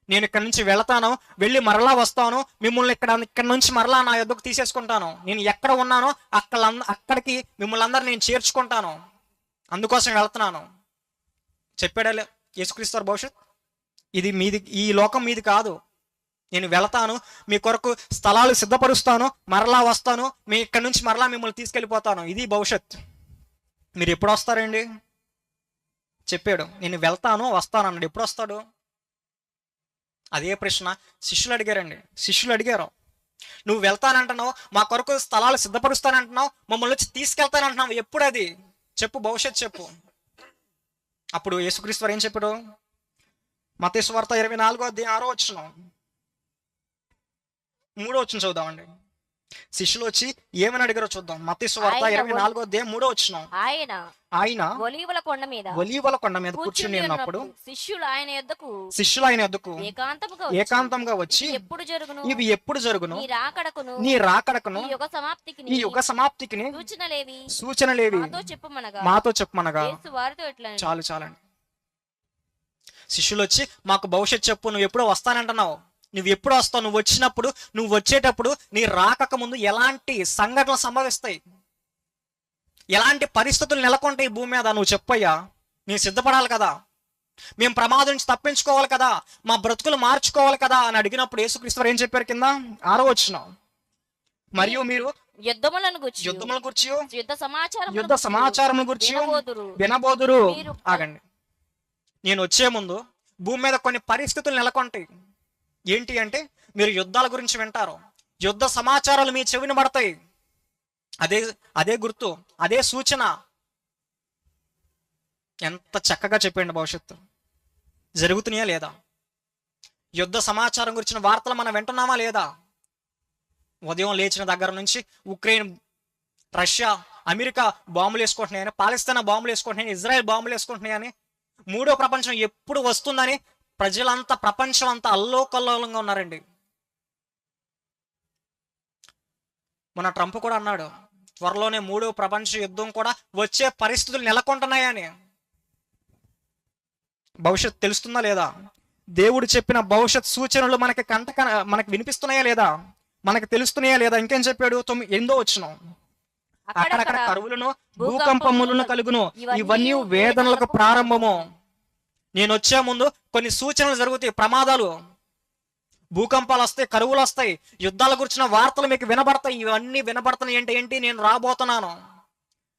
నేను ఇక్కడ నుంచి వెళతాను, వెళ్ళి మరలా వస్తాను, మిమ్మల్ని ఇక్కడ నుంచి మరలా నా యొద్దకు తీసేసుకుంటాను. నేను ఎక్కడ ఉన్నానో అక్కడికి మిమ్మల్ని అందరు నేను చేర్చుకుంటాను, అందుకోసం వెళ్తున్నాను చెప్పాడా యేసుక్రీస్తు వారు భవిష్యత్. ఇది మీది, ఈ లోకం మీది కాదు. నేను వెళతాను, మీ కొరకు స్థలాలు సిద్ధపరుస్తాను, మరలా వస్తాను, మీ ఇక్కడ నుంచి మరలా మిమ్మల్ని తీసుకెళ్ళిపోతాను. ఇది భవిష్యత్. మీరు ఎప్పుడు వస్తారండి? చెప్పాడు, నేను వెళ్తాను వస్తాను అన్నాడు. ఎప్పుడు వస్తాడు? అదే ప్రశ్న శిష్యులు అడిగారు. నువ్వు వెళ్తానంటున్నావు, మా కొరకు స్థలాలు సిద్ధపరుస్తానంటున్నావు, మమ్మల్ని వచ్చి తీసుకెళ్తానంటున్నావు, ఎప్పుడు అది చెప్పు, భవిష్యత్ చెప్పు. అప్పుడు యేసుక్రీస్తు వారు ఏం చెప్పాడు? మత్తయి సువార్త 24:6 3 చదువుదామండి. శిష్యులు వచ్చి ఏమని అడిగారో చూద్దాం. మత్తయి సువార్త 24:3 ఆయన ఒలీవల కొండ మీద కూర్చుని ఉన్నప్పుడు శిష్యులు ఆయన యొద్దకు ఏకాంతంగా వచ్చి ఇవి ఎప్పుడు జరుగును, నీ రాకడకును ఈ యుగ సమాప్తికి సూచనలేవి మాతో చెప్పమనగా. చాలండి. శిష్యులు వచ్చి మాకు భవిష్యత్తు చెప్పు, నువ్వు ఎప్పుడో వస్తానంటున్నావు, నువ్వు ఎప్పుడు వస్తావు, నువ్వు వచ్చినప్పుడు, నువ్వు వచ్చేటప్పుడు నీ రాకక ముందు ఎలాంటి సంఘటనలు సంభవిస్తాయి, ఎలాంటి పరిస్థితులు నెలకొంటాయి ఈ భూమి మీద, నువ్వు చెప్పయ్యా. నేను సిద్ధపడాలి కదా, మేము ప్రమాదం నుంచి తప్పించుకోవాలి కదా, మా బ్రతుకులు మార్చుకోవాలి కదా అని అడిగినప్పుడు యేసుక్రీస్తు ఏం చెప్పారు? కింద 6వ వచనం, మరియు మీరు యుద్ధముల గురించి యుద్ధ సమాచారం గురించి వినబోదురు. ఆగండి, నేను వచ్చే ముందు భూమి మీద కొన్ని పరిస్థితులు నెలకొంటాయి. ఏంటి అంటే, మీరు యుద్ధాల గురించి వింటారు, యుద్ధ సమాచారాలు మీ చెవిని పడతాయి. అదే గుర్తు, అదే సూచన. ఎంత చక్కగా చెప్పండి, భవిష్యత్తు జరుగుతున్నాయా లేదా? యుద్ధ సమాచారం గురించిన వార్తలు మనం వింటున్నామా లేదా? ఉదయం లేచిన దగ్గర నుంచి ఉక్రెయిన్, రష్యా అమెరికా బాంబులు వేసుకుంటున్నాయని, పాలస్తీనా బాంబులు వేసుకుంటున్నాయని, ఇజ్రాయెల్ బాంబులు వేసుకుంటున్నాయని, మూడో ప్రపంచం ఎప్పుడు వస్తుందని ప్రజలంతా, ప్రపంచం అంతా అల్లోకల్లోలంగా ఉన్నారండి. మన ట్రంప్ కూడా అన్నాడు త్వరలోనే మూడో ప్రపంచ యుద్ధం కూడా వచ్చే పరిస్థితులు నెలకొంటున్నాయని. భవిష్యత్తు తెలుస్తుందా లేదా? దేవుడు చెప్పిన భవిష్యత్ సూచనలు మనకి వినిపిస్తున్నాయా లేదా? మనకి తెలుస్తున్నాయా లేదా? ఇంకేం చెప్పాడు? 8వ వచనం, అక్కడక్కడ కరువులను భూకంపములను కలుగును, ఇవన్నీ వేదనలకు ప్రారంభము. నేను వచ్చే ముందు కొన్ని సూచనలు జరుగుతాయి, ప్రమాదాలు, భూకంపాలు వస్తాయి, కరువులు వస్తాయి, యుద్ధాల గురించిన వార్తలు మీకు వినబడతాయి. ఇవన్నీ వినబడుతున్నాయి ఏంటి? నేను రాబోతున్నాను,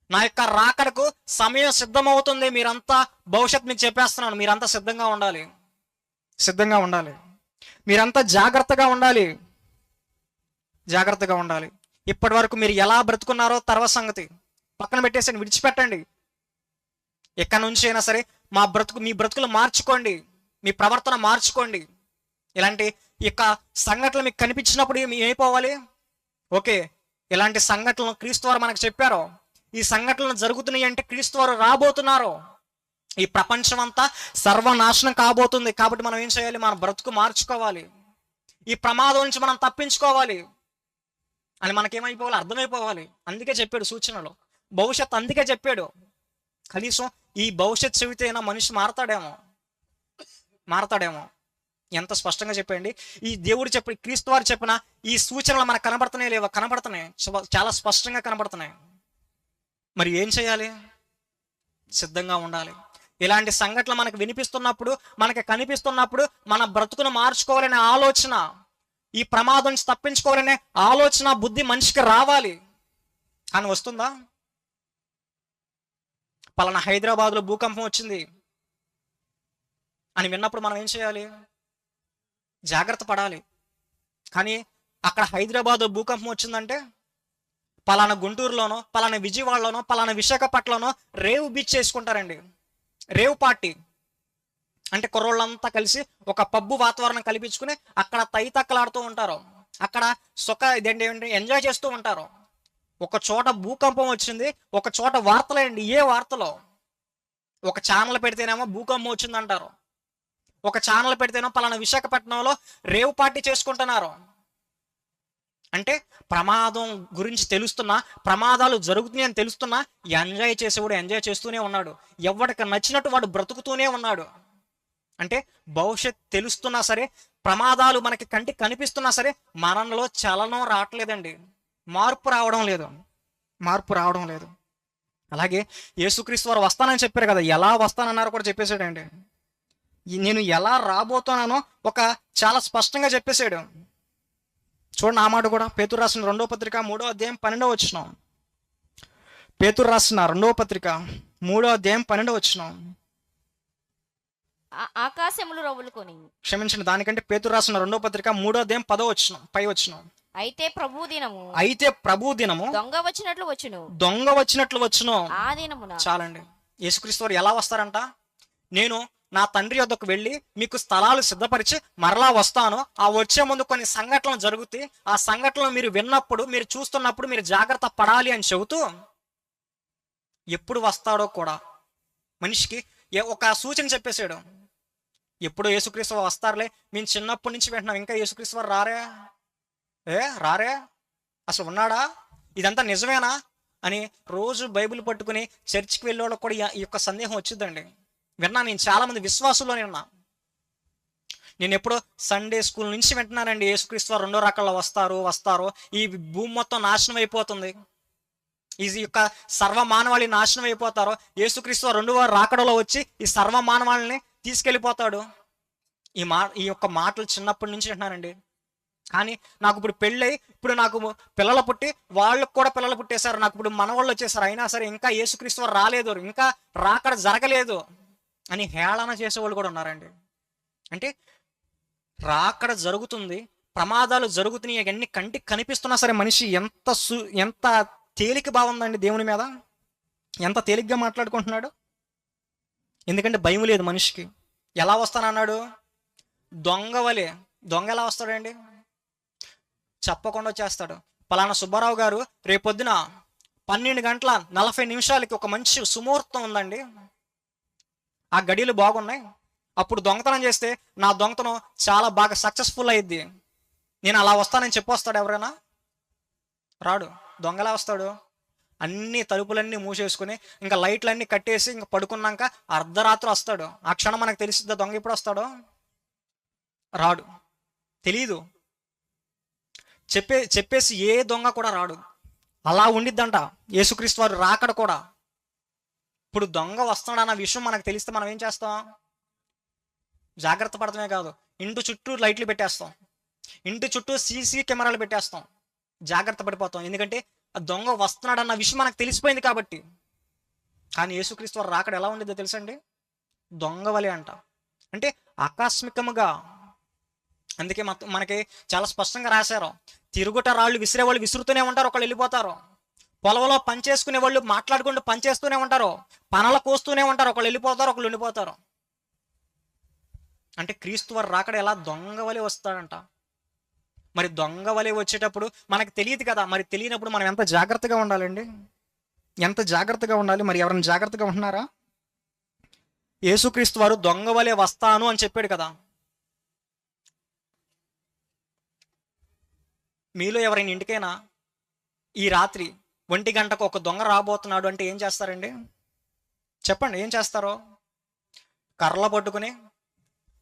నా యొక్క రాకడకు సమయం సిద్ధమవుతుంది. మీరంతా భవిష్యత్తు మీకు చెప్పేస్తున్నాను, మీరంతా సిద్ధంగా ఉండాలి, సిద్ధంగా ఉండాలి, మీరంతా జాగ్రత్తగా ఉండాలి, జాగ్రత్తగా ఉండాలి. ఇప్పటి వరకు మీరు ఎలా బ్రతుకున్నారో తర్వాత సంగతి పక్కన పెట్టేసి విడిచిపెట్టండి. ఎక్కడి నుంచి అయినా సరే మీ బ్రతుకులు మార్చుకోండి, మీ ప్రవర్తన మార్చుకోండి. ఇలాంటి యొక్క సంఘటనలు మీకు కనిపించినప్పుడు ఏమైపోవాలి? ఓకే, ఇలాంటి సంఘటనలు క్రీస్తు వారు మనకు చెప్పారు, ఈ సంఘటనలు జరుగుతున్నాయి అంటే క్రీస్తు వారు రాబోతున్నారు, ఈ ప్రపంచం అంతా సర్వనాశనం కాబోతుంది. కాబట్టి మనం ఏం చేయాలి? మన బ్రతుకు మార్చుకోవాలి, ఈ ప్రమాదం నుంచి మనం తప్పించుకోవాలి అని మనకేమైపోవాలి? అర్థమైపోవాలి. అందుకే చెప్పాడు సూచనలో భవిష్యత్తు, అందుకే చెప్పాడు. కనీసం ఈ భవిష్యత్తు చెబితే అయినా మనిషి మారతాడేమో. ఎంత స్పష్టంగా చెప్పండి. ఈ దేవుడు క్రీస్తు వారు చెప్పిన ఈ సూచనలు మనకు కనబడుతున్నాయి లేవా? కనబడుతున్నాయి, చాలా స్పష్టంగా కనబడుతున్నాయి. మరి ఏం చేయాలి? సిద్ధంగా ఉండాలి. ఇలాంటి సంఘటనలు మనకు వినిపిస్తున్నప్పుడు, మనకి కనిపిస్తున్నప్పుడు మన బ్రతుకును మార్చుకోవాలనే ఆలోచన, ఈ ప్రమాదం నుంచి తప్పించుకోవాలనే ఆలోచన, బుద్ధి మనిషికి రావాలి. కానీ వస్తుందా? పలానా హైదరాబాద్లో భూకంపం వచ్చింది అని విన్నప్పుడు మనం ఏం చేయాలి? జాగ్రత్త పడాలి. కానీ అక్కడ హైదరాబాద్ భూకంపం వచ్చిందంటే పలానా గుంటూరులోనో, పలానా విజయవాడలోనో, పలానా విశాఖపట్నంలోనో రేవు బీచ్ చేసుకుంటారండి. రేవు పార్టీ అంటే కుర్రోళ్ళంతా కలిసి ఒక పబ్బు వాతావరణం కల్పించుకుని అక్కడ తైతక్కలాడుతూ ఉంటారు, అక్కడ ఎంజాయ్ చేస్తూ ఉంటారు. ఒక చోట భూకంపం వచ్చింది, ఒక చోట వార్తలేండి, ఏ వార్తలో ఒక ఛానల్ పెడితేనేమో భూకంపం వచ్చిందంటారు, ఒక ఛానల్ పెడితేనో పలానా విశాఖపట్నంలో రేవు పార్టీ చేసుకుంటున్నారు. అంటే ప్రమాదం గురించి తెలుస్తున్నా, ప్రమాదాలు జరుగుతున్నాయి అని తెలుస్తున్నా, ఎంజాయ్ చేసేవాడు ఎంజాయ్ చేస్తూనే ఉన్నాడు, ఎవరికి నచ్చినట్టు వాడు బ్రతుకుతూనే ఉన్నాడు. అంటే భవిష్యత్తు తెలుస్తున్నా సరే, ప్రమాదాలు మనకి కంటికి కనిపిస్తున్నా సరే, మనలో చలనం రావట్లేదండి, మార్పు రావడం లేదు. అలాగే యేసుక్రీస్తు వారు వస్తానని చెప్పారు కదా, ఎలా వస్తానన్నారో కూడా చెప్పేశాడండి. నేను ఎలా రాబోతున్నానో చాలా స్పష్టంగా చెప్పేశాడు. చూడండి, ఆ మాట కూడా పేతురు రాసిన 2వ పత్రిక 3వ అధ్యాయం 12వ వచనం. పేతురు రాసిన 2వ పత్రిక 3వ అధ్యాయం 12వ వచనం. ఆకాశములు రవ్వులుకొని, క్షమించండి, దానికంటే పేతురు రాసిన 2వ పత్రిక 3వ అధ్యాయం 10వ వచనం, పై వచనం. అయితే ప్రభు దినము దొంగ వచ్చినట్లు వచ్చును ఆ దినమున. చాలండి. యేసుక్రీస్తు వారు ఎలా వస్తారంట? నేను నా తండ్రి యొద్దకు వెళ్ళి మీకు స్థలాలు సిద్ధపరిచి మరలా వస్తాను, ఆ వచ్చే ముందు కొన్ని సంఘటనలు జరుగుతాయి, ఆ సంఘటనలు మీరు విన్నప్పుడు, మీరు చూస్తున్నప్పుడు మీరు జాగ్రత్త పడాలి అని చెబుతూ ఎప్పుడు వస్తాడో కూడా మనిషికి ఒక సూచన చెప్పేశాడు. ఎప్పుడు యేసుక్రీస్తు వారు వస్తారులే, మేము చిన్నప్పటి నుంచి వింటున్నాం, ఇంకా యేసుక్రీస్తు వారు రారే, అసలు ఉన్నాడా, ఇదంతా నిజమేనా అని రోజు బైబిల్ పట్టుకుని చర్చికి వెళ్ళే వాళ్ళకి కూడా ఈ యొక్క సందేహం వచ్చిందండి. నేను చాలా మంది విశ్వాసుల్లోనే ఉన్నా. నేను ఎప్పుడో సండే స్కూల్ నుంచి వింటున్నానండి, యేసుక్రీస్తు వారు 2వ రకాల్లో వస్తారు, ఈ భూమి మొత్తం నాశనం అయిపోతుంది, ఈ యొక్క సర్వమానవాళి నాశనం అయిపోతారు, యేసుక్రీస్తు వారు 2వ రాకడలో వచ్చి ఈ సర్వమానవాళిని తీసుకెళ్ళిపోతాడు. ఈ యొక్క మాటలు చిన్నప్పటి నుంచి వింటున్నానండి. కానీ నాకు ఇప్పుడు పెళ్ళై, ఇప్పుడు నాకు పిల్లలు పుట్టి, వాళ్ళకు కూడా పిల్లలు పుట్టేశారు, నాకు ఇప్పుడు మనవాళ్ళు వచ్చేసారు, అయినా సరే ఇంకా యేసుక్రీస్తు వారు రాలేదు, ఇంకా రాకడ జరగలేదు అని హేళన చేసేవాళ్ళు కూడా ఉన్నారండి. అంటే రాకడ జరుగుతుంది, ప్రమాదాలు జరుగుతున్నాయి, అవన్నీ కంటికి కనిపిస్తున్నా సరే మనిషి ఎంత తేలిక బాగుందండి దేవుని మీద, ఎంత తేలిగ్గా మాట్లాడుకుంటున్నాడు. ఎందుకంటే భయం లేదు మనిషికి. ఎలా వస్తానన్నాడు? దొంగ ఎలా వస్తాడండి? చెప్పకుండా వచ్చేస్తాడు. పలానా సుబ్బారావు గారు రేపొద్దున 12:40 ఒక మంచి సుముహూర్తం ఉందండి. ఆ గడియలు బాగున్నాయి. అప్పుడు దొంగతనం చేస్తే నా దొంగతనం చాలా బాగా సక్సెస్ఫుల్ అయ్యిద్ది. నేను అలా వస్తానని చెప్పొస్తాడు ఎవరైనా? రాడు. దొంగలా వస్తాడు? అన్ని తలుపులన్నీ మూసేసుకుని ఇంకా లైట్లన్నీ కట్టేసి ఇంకా పడుకున్నాక అర్ధరాత్రి వస్తాడు. ఆ క్షణం మనకు తెలిసిద్దా దొంగ ఎప్పుడు వస్తాడో? రాడు. తెలీదు. చెప్పేసి ఏ దొంగ కూడా రాడు. అలా ఉండిద్దంట యేసుక్రీస్తు వారు రాకడ కూడా. ఇప్పుడు దొంగ వస్తున్నాడు అన్న విషయం మనకు తెలిస్తే మనం ఏం చేస్తాం? జాగ్రత్త పడటమే కాదు, ఇంటి చుట్టూ లైట్లు పెట్టేస్తాం, ఇంటి చుట్టూ సీసీ కెమెరాలు పెట్టేస్తాం, జాగ్రత్త పడిపోతాం. ఎందుకంటే ఆ దొంగ వస్తున్నాడు అన్న విషయం మనకు తెలిసిపోయింది కాబట్టి. కానీ యేసుక్రీస్తు వారు రాకడ ఎలా ఉండిద్దో తెలుసండి? దొంగ వలె అంట. అంటే ఆకస్మికముగా. అందుకే మనకి చాలా స్పష్టంగా రాశారు, తిరుగుట రాళ్ళు విసిరే వాళ్ళు విసురుతూనే ఉంటారు, ఒకళ్ళు వెళ్ళిపోతారు. పొలంలో పనిచేసుకునే వాళ్ళు మాట్లాడుకుంటూ పనిచేస్తూనే ఉంటారు, పనల కోస్తూనే ఉంటారు, ఒకళ్ళు వెళ్ళిపోతారు, ఒకళ్ళు ఉండిపోతారు. అంటే క్రీస్తు వారు రాకడ ఎలా దొంగ వలె వస్తాడంట. మరి దొంగ వలె వచ్చేటప్పుడు మనకు తెలియదు కదా, మరి తెలియనప్పుడు మనం ఎంత జాగ్రత్తగా ఉండాలండి? ఎంత జాగ్రత్తగా ఉండాలి? మరి ఎవరైనా జాగ్రత్తగా ఉంటున్నారా? యేసుక్రీస్తు వారు దొంగ వలె వస్తాను అని చెప్పాడు కదా. మీలో ఎవరైనా ఇంటికైనా ఈ రాత్రి 1 గంటకు ఒక దొంగ రాబోతున్నాడు అంటే ఏం చేస్తారండి? చెప్పండి, ఏం చేస్తారో? కర్రలు పట్టుకుని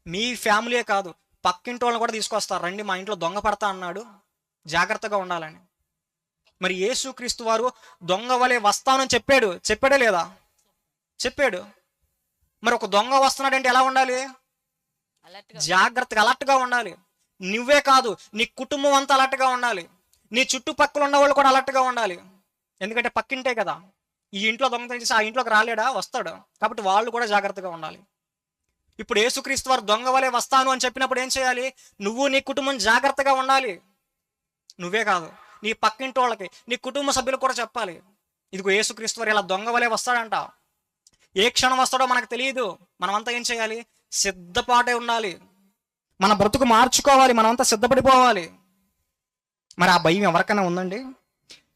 మీ ఫ్యామిలీయే కాదు పక్కింటి వాళ్ళని కూడా తీసుకొస్తారు, రండి మా ఇంట్లో దొంగ పడతా అన్నాడు, జాగ్రత్తగా ఉండాలని. మరి యేసుక్రీస్తు వారు దొంగ వలె వస్తానని చెప్పాడా లేదా? చెప్పాడు. మరి ఒక దొంగ వస్తున్నాడంటే ఎలా ఉండాలి? జాగ్రత్తగా అలర్ట్గా ఉండాలి. నువ్వే కాదు, నీ కుటుంబం అంతా అలర్ట్గా ఉండాలి, నీ చుట్టుపక్కల ఉన్న వాళ్ళు కూడా అలర్ట్గా ఉండాలి. ఎందుకంటే పక్కింటే కదా. ఈ ఇంట్లో దొంగతనం చేసి ఆ ఇంట్లోకి రాలేడా? వస్తాడు. కాబట్టి వాళ్ళు కూడా జాగ్రత్తగా ఉండాలి. ఇప్పుడు యేసుక్రీస్తు వారు దొంగ వలె వస్తాను అని చెప్పినప్పుడు ఏం చేయాలి? నువ్వు నీ కుటుంబం జాగ్రత్తగా ఉండాలి. నువ్వే కాదు, నీ పక్కింటి వాళ్ళకి, నీ కుటుంబ సభ్యులకు కూడా చెప్పాలి, ఇదిగో యేసుక్రీస్తు వారు ఇలా దొంగ వలె వస్తాడంట. ఏ క్షణం వస్తాడో మనకు తెలియదు. మనమంతా ఏం చేయాలి? సిద్ధపాటే ఉండాలి. మన బ్రతుకు మార్చుకోవాలి, మనమంతా సిద్ధపడిపోవాలి. మరి ఆ భయం ఎవరికైనా ఉందండి?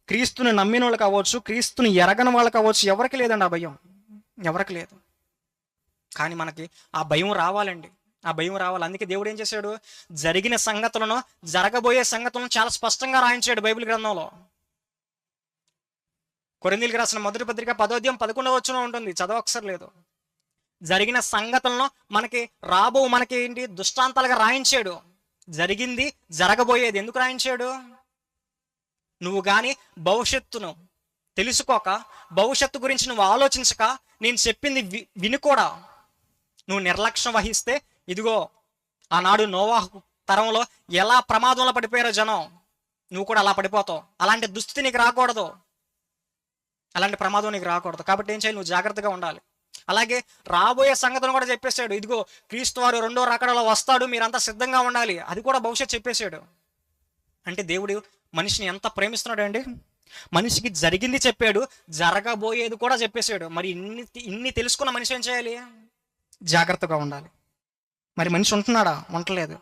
క్రీస్తుని నమ్మిన వాళ్ళకి అవ్వచ్చు, క్రీస్తుని ఎరగని వాళ్ళకి అవ్వచ్చు, ఎవరికి లేదండి ఆ భయం, ఎవరికి లేదు. కానీ మనకి ఆ భయం రావాలండి, ఆ భయం రావాలి. అందుకే దేవుడు ఏం చేశాడు? జరిగిన సంగతులను, జరగబోయే సంగతులను చాలా స్పష్టంగా రాయించాడు బైబిల్ గ్రంథంలో. కొరింథీయులకు రాసిన మొదటి పత్రిక 10వ అధ్యాయం 11వ వచనం ఉంటుంది, చదవక్కర్లేదు. జరిగిన సంగతులను మనకి ఏంటి దృష్టాంతాలుగా రాయించాడు. జరిగింది, జరగబోయేది ఎందుకు రాయించాడు? నువ్వు కానీ భవిష్యత్తును తెలుసుకోక, భవిష్యత్తు గురించి నువ్వు ఆలోచించక, నేను చెప్పింది విని కూడా నువ్వు నిర్లక్ష్యం వహిస్తే, ఇదిగో ఆనాడు నోవాహు తరంలో ఎలా ప్రమాదంలో పడిపోయారో జనం, నువ్వు కూడా అలా పడిపోతావు. అలాంటి దుస్థితి నీకు రాకూడదు, అలాంటి ప్రమాదం నీకు రాకూడదు. కాబట్టి ఏం చేయాలి? నువ్వు జాగ్రత్తగా ఉండాలి. అలాగే రాబోయే సంగతులను కూడా చెప్పేశాడు. ఇదిగో క్రీస్తు వారు 2వ రాకడలో వస్తాడు, మీరంతా సిద్ధంగా ఉండాలి. అది కూడా భవిష్యత్తు చెప్పేశాడు. అంటే దేవుడు మనిషిని ఎంత ప్రేమిస్తున్నాడు అండి. మనిషికి జరిగింది చెప్పాడు, జరగబోయేది కూడా చెప్పేశాడు. మరి ఇన్ని తెలుసుకున్న మనిషి ఏం చేయాలి? జాగ్రత్తగా ఉండాలి. మరి మనిషి ఉంటున్నాడా? ఉండలేదు.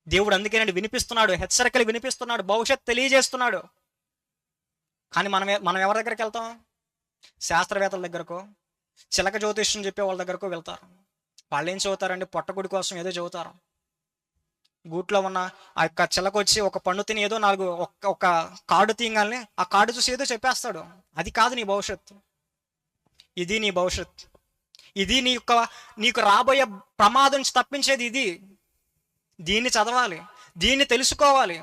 దేవుడు అందుకేనండి వినిపిస్తున్నాడు, హెచ్చరికలు వినిపిస్తున్నాడు, భవిష్యత్తు తెలియజేస్తున్నాడు. కానీ మనం ఎవరి దగ్గరికి వెళ్తాం? శాస్త్రవేత్తల దగ్గరకో, చిలక జ్యోతిష్యం చెప్పే వాళ్ళ దగ్గరకో వెళ్తారు. వాళ్ళు ఏం చదువుతారండి? పొట్టగుడి కోసం ఏదో చదువుతారు. గూట్లో ఉన్న ఆ యొక్క చిలక వచ్చి ఒక పండు తిని ఏదో 4 ఒక కార్డు తీయగానే ఆ కార్డు చూసి ఏదో చెప్పేస్తాడు. అది కాదు నీ భవిష్యత్తు. ఇది నీ భవిష్యత్తు. ఇది నీకు రాబోయే ప్రమాదం నుంచి తప్పించేది ఇది. దీన్ని చదవాలి, దీన్ని తెలుసుకోవాలి.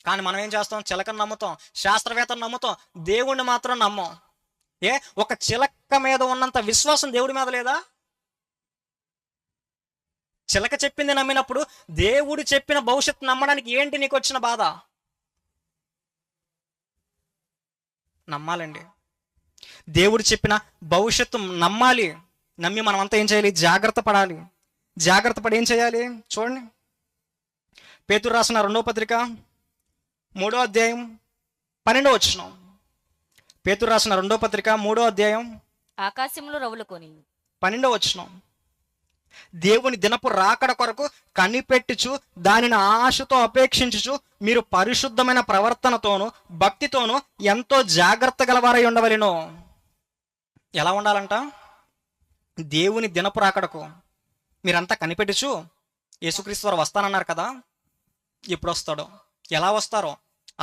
కానీ మనం ఏం చేస్తాం? చిలకను నమ్ముతాం, శాస్త్రవేత్తను నమ్ముతాం, దేవుణ్ణి మాత్రం నమ్మం. ఒక చిలక మీద ఉన్నంత విశ్వాసం దేవుడి మీద లేదా? చిలక చెప్పింది నమ్మినప్పుడు దేవుడు చెప్పిన భవిష్యత్తు నమ్మడానికి ఏంటి నీకు వచ్చిన బాధ? నమ్మాలండి. దేవుడు చెప్పిన భవిష్యత్తు నమ్మాలి. నమ్మి మనం అంతా ఏం చేయాలి? జాగ్రత్త పడాలి. జాగ్రత్త పడి ఏం చేయాలి? చూడండి, పేతురు రాసిన 2వ పత్రిక 3వ అధ్యాయం 12వ వచనం. పేతురు రాసిన 2వ పత్రిక 3వ అధ్యాయం ఆకాశంలో రవులుకొని 12వ వచనం. దేవుని దినపు రాకడ కొరకు కనిపెట్టుచు దానిని ఆశతో అపేక్షించుచు మీరు పరిశుద్ధమైన ప్రవర్తనతోనూ భక్తితోనూ ఎంతో జాగ్రత్త గలవారై ఉండవలెను. ఎలా ఉండాలంట? దేవుని దినపు రాకడకు మీరంతా కనిపెట్టుచు, యేసుక్రీస్తు వారు వస్తానన్నారు కదా, ఎప్పుడు వస్తాడో, ఎలా వస్తారో,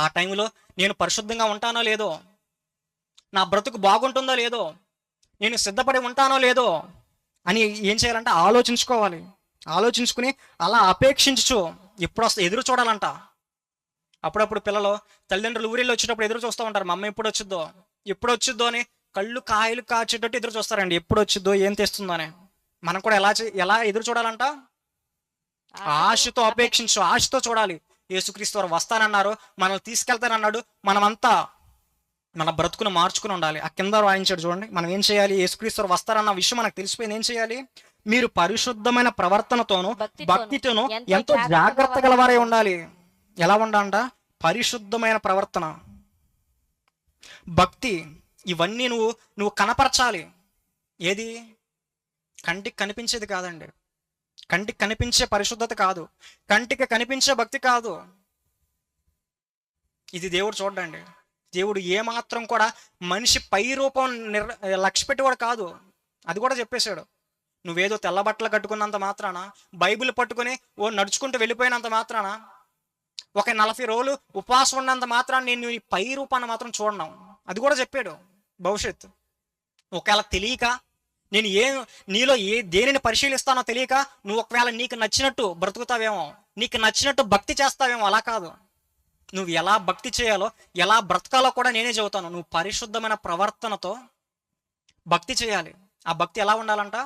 ఆ టైంలో నేను పరిశుద్ధంగా ఉంటానో లేదో, నా బ్రతుకు బాగుంటుందో లేదో, నేను సిద్ధపడి ఉంటానో లేదో అని ఏం చేయాలంటే ఆలోచించుకోవాలి. ఆలోచించుకుని అలా అపేక్షించు ఎప్పుడు వస్తా ఎదురు చూడాలంట. అప్పుడప్పుడు పిల్లలు తల్లిదండ్రులు ఊరిలో వచ్చేటప్పుడు ఎదురు చూస్తూ ఉంటారు, మా అమ్మ ఎప్పుడు వచ్చిద్దో ఎప్పుడు వచ్చిద్దో అని కళ్ళు కాయలు కాచేటట్టు ఎదురు చూస్తారండి, ఎప్పుడు వచ్చిద్దో ఏం తెస్తుందో అని. మనం కూడా ఎలా ఎదురు చూడాలంట? ఆశతో అపేక్షించు, ఆశతో చూడాలి. యేసుక్రీస్తు వారు వస్తానన్నారు, మనల్ని తీసుకెళ్తానన్నాడు, మనమంతా మన బ్రతుకును మార్చుకుని ఉండాలి. ఆ కింద రాయించాడు చూడండి, మనం ఏం చేయాలి? యేసుక్రీస్తు వారు వస్తారన్న విషయం మనకు తెలిసిపోయింది. ఏం చేయాలి? మీరు పరిశుద్ధమైన ప్రవర్తనతోనూ భక్తితోనూ ఎంతో జాగ్రత్త గలవారై ఉండాలి. ఎలా ఉండాలంట? పరిశుద్ధమైన ప్రవర్తన, భక్తి, ఇవన్నీ నువ్వు కనపరచాలి. ఏది? కంటికి కనిపించేది కాదండి, కంటికి కనిపించే పరిశుద్ధత కాదు, కంటికి కనిపించే భక్తి కాదు. ఇది దేవుడు చూడండి. దేవుడు ఏమాత్రం కూడా మనిషి పై రూపం లక్ష్య పెట్టుకోడు కాదు. అది కూడా చెప్పేశాడు. నువ్వేదో తెల్ల బట్టలు కట్టుకున్నంత మాత్రాన, బైబిల్ పట్టుకుని నడుచుకుంటూ వెళ్ళిపోయినంత మాత్రాన, ఒక 40 రోజులు ఉపవాసం ఉన్నంత మాత్రాన నేను నీ పై రూపాన్ని మాత్రం చూడను. అది కూడా చెప్పాడు. భవిష్యత్తు ఒకవేళ తెలియక నేను నీలో దేనిని పరిశీలిస్తానో తెలియక నువ్వు ఒకవేళ నీకు నచ్చినట్టు బ్రతుకుతావేమో, నీకు నచ్చినట్టు భక్తి చేస్తావేమో. అలా కాదు. నువ్వు ఎలా భక్తి చేయాలో, ఎలా బ్రతకాలో కూడా నేనే చెబుతాను. నువ్వు పరిశుద్ధమైన ప్రవర్తనతో భక్తి చేయాలి. ఆ భక్తి ఎలా ఉండాలంట?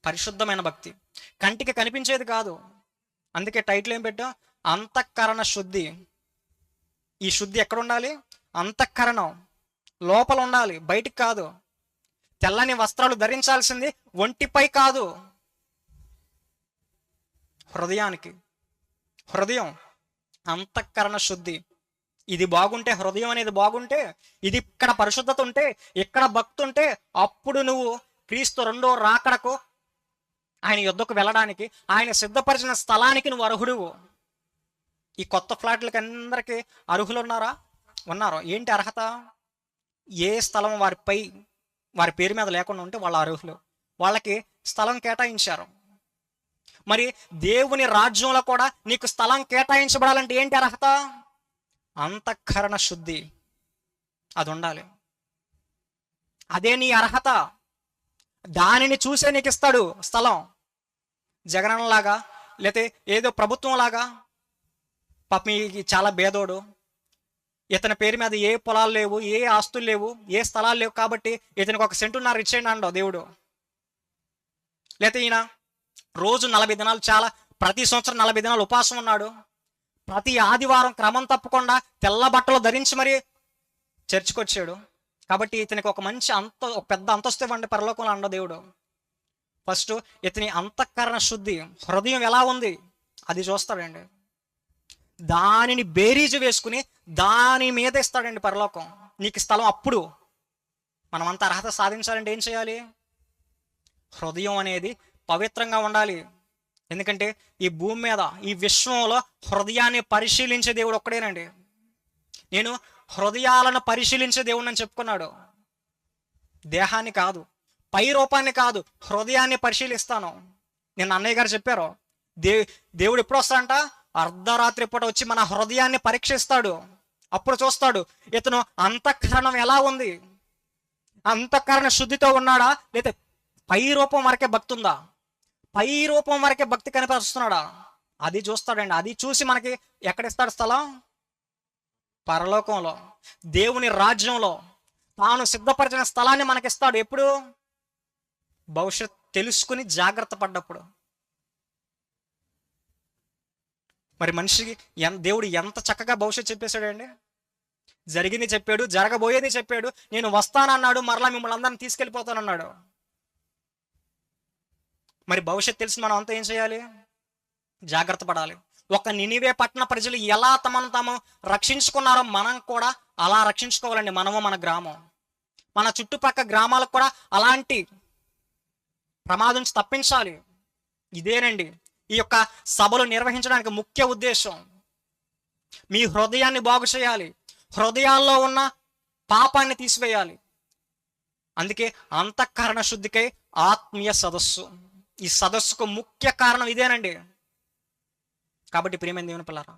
పరిశుద్ధమైన భక్తి, కంటికి కనిపించేది కాదు. అందుకే టైటిల్ ఏం పెట్టా? అంతఃకరణ శుద్ధి. ఈ శుద్ధి ఎక్కడ ఉండాలి? అంతఃకరణం లోపల ఉండాలి, బయటికి కాదు. తెల్లని వస్త్రాలు ధరించాల్సింది ఒంటిపై కాదు, హృదయానికి. హృదయం, అంతఃకరణ శుద్ధి. ఇది బాగుంటే, హృదయం అనేది బాగుంటే, ఇది ఇక్కడ పరిశుద్ధత ఉంటే, ఇక్కడ భక్తి ఉంటే, అప్పుడు నువ్వు క్రీస్తు రెండో రాకడకు, ఆయన యుద్ధకు వెళ్ళడానికి, ఆయన సిద్ధపరిచిన స్థలానికి నువ్వు అర్హుడువు. ఈ కొత్త ఫ్లాట్లకి అందరికీ అర్హులు ఉన్నారా? ఉన్నారు. ఏంటి అర్హత? ఏ స్థలం వారి పేరు మీద లేకుండా ఉంటే వాళ్ళ అర్హులు. వాళ్ళకి స్థలం కేటాయించారు. మరి దేవుని రాజ్యంలో కూడా నీకు స్థలం కేటాయించబడాలంటే ఏంటి అర్హత? అంతఃకరణ శుద్ధి, అది ఉండాలి. అదే నీ అర్హత. దానిని చూసే నీకు ఇస్తాడు స్థలం. జగనన్నలాగా, లేతే ఏదో ప్రభుత్వం లాగా, పాపం చాలా భేదోడు, ఇతని పేరు మీద ఏ పొలాలు లేవు, ఏ ఆస్తులు లేవు, ఏ స్థలాలు లేవు, కాబట్టి ఇతనికి 1 సెంటున్నర ఇచ్చేయండి అండో దేవుడు. లేకపోతే ఈయన రోజు 40 దినాలు, ప్రతి సంవత్సరం 40 దినాలు ఉపవాసం ఉన్నాడు, ప్రతి ఆదివారం క్రమం తప్పకుండా తెల్ల బట్టలు ధరించి మరి చర్చికి వచ్చాడు, కాబట్టి ఇతనికి ఒక పెద్ద అంతస్తు ఇవ్వండి పరలోకంలో అండో దేవుడు. ఫస్ట్ ఇతని అంతఃకరణ శుద్ధి, హృదయం ఎలా ఉంది అది చూస్తాడండి. దానిని బేరీజు వేసుకుని దాని మీద ఇస్తాడండి పరలోకం నీకు స్థలం. అప్పుడు మనమంతా అర్హత సాధించాలంటే ఏం చేయాలి? హృదయం అనేది పవిత్రంగా ఉండాలి. ఎందుకంటే ఈ భూమి మీద, ఈ విశ్వంలో హృదయాన్ని పరిశీలించే దేవుడు ఒక్కడేనండి. నేను హృదయాలను పరిశీలించే దేవుడు అని చెప్పుకున్నాడు. దేహాన్ని కాదు, పై రూపాన్ని కాదు, హృదయాన్ని పరిశీలిస్తాను. నేను అన్నయ్య గారు చెప్పారు, దేవుడు ఎప్పుడు వస్తాడంట? అర్ధరాత్రి పూట వచ్చి మన హృదయాన్ని పరీక్షిస్తాడు. అప్పుడు చూస్తాడు ఇతను అంతఃకరణం ఎలా ఉంది, అంతఃకరణ శుద్ధితో ఉన్నాడా, లేదా పై రూపం వరకే భక్తి ఉందా, పై రూపం వరకే భక్తి కనిపిస్తున్నాడా, అది చూస్తాడండి. అది చూసి మనకి ఎక్కడిస్తాడు స్థలం? పరలోకంలో, దేవుని రాజ్యంలో తాను సిద్ధపరిచిన స్థలాన్ని మనకిస్తాడు. ఎప్పుడు? భవిష్యత్ తెలుసుకుని జాగ్రత్త పడ్డప్పుడు. మరి మనిషికి దేవుడు ఎంత చక్కగా భవిష్యత్తు చెప్పేశాడండి. జరిగింది చెప్పాడు, జరగబోయేది చెప్పాడు, నేను వస్తానన్నాడు, మరలా మిమ్మల్ని అందరిని తీసుకెళ్ళిపోతానన్నాడు. మరి భవిష్యత్తు తెలిసి మనం అంతా ఏం చేయాలి? జాగ్రత్త పడాలి. ఒక నినివే పట్టణ ప్రజలు ఎలా తమను తాము రక్షించుకున్నారో మనం కూడా అలా రక్షించుకోవాలండి. మనము, మన గ్రామం, మన చుట్టుపక్కల గ్రామాలకు కూడా అలాంటి ప్రమాదం నుంచి తప్పించాలి. ఇదేనండి ఈ యొక్క సభలు నిర్వహించడానికి ముఖ్య ఉద్దేశం. మీ హృదయాన్ని బాగు చేయాలి, హృదయాల్లో ఉన్న పాపాన్ని తీసివేయాలి. అందుకే అంతఃకరణ శుద్ధికై ఆత్మీయ సదస్సు. ఈ సదస్సుకు ముఖ్య కారణం ఇదేనండి. కాబట్టి ప్రియమైన దేవుని పిల్లారా,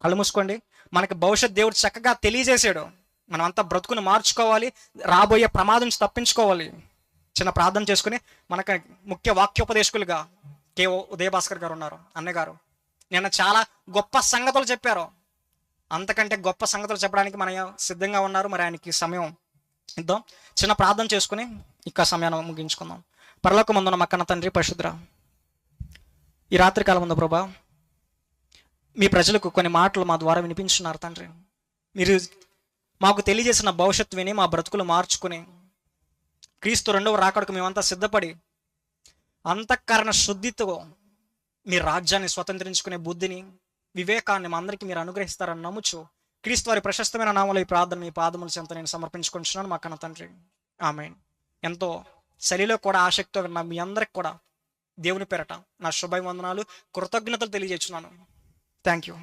కళ్ళు మూసుకోండి. మనకి భవిష్యత్ దేవుడు చక్కగా తెలియజేశాడు. మనం అంతా బ్రతుకుని మార్చుకోవాలి, రాబోయే ప్రమాదం నుంచి తప్పించుకోవాలి. చిన్న ప్రార్థన చేసుకుని మనకు ముఖ్య వాక్యోపదేశకులుగా కే ఉదయభాస్కర్ గారు ఉన్నారు, అన్నగారు. నిన్న చాలా గొప్ప సంగతులు చెప్పారు. అంతకంటే గొప్ప సంగతులు చెప్పడానికి మన సిద్ధంగా ఉన్నారు. మరి ఆయనకి సమయం ఇద్దాం. చిన్న ప్రార్థన చేసుకుని ఇక సమయాన్ని ముగించుకుందాం. పరలోకమందున్న మా కన్న తండ్రి పరిశుద్ధ, ఈ రాత్రికాలం ఉందా ప్రభా, మీ ప్రజలకు కొన్ని మాటలు మా ద్వారా వినిపించున్నారు తండ్రి. మీరు మాకు తెలియజేసిన భవిష్యత్తు విని మా బ్రతుకులు మార్చుకుని క్రీస్తు రెండవ రాకడకు మేమంతా సిద్ధపడి అంతఃకరణ శుద్ధితో మీ రాజ్యాన్ని స్వతంత్రించుకునే బుద్ధిని, వివేకాన్ని మా అందరికీ మీరు అనుగ్రహిస్తారని నమ్ముచు క్రీస్తు వారి ప్రశస్తమైన నామములో ఈ ప్రార్థన మీ పాదముల చెంత నేను సమర్పించుకుంటున్నాను మా కన్న తండ్రి. ఆమేన్. ఎంతో చలిలో కూడా ఆసక్తితో విన్న మీ అందరికి కూడా దేవుని పేరట నా శుభాభివందనాలు, కృతజ్ఞతలు తెలియజేస్తున్నాను. Thank you.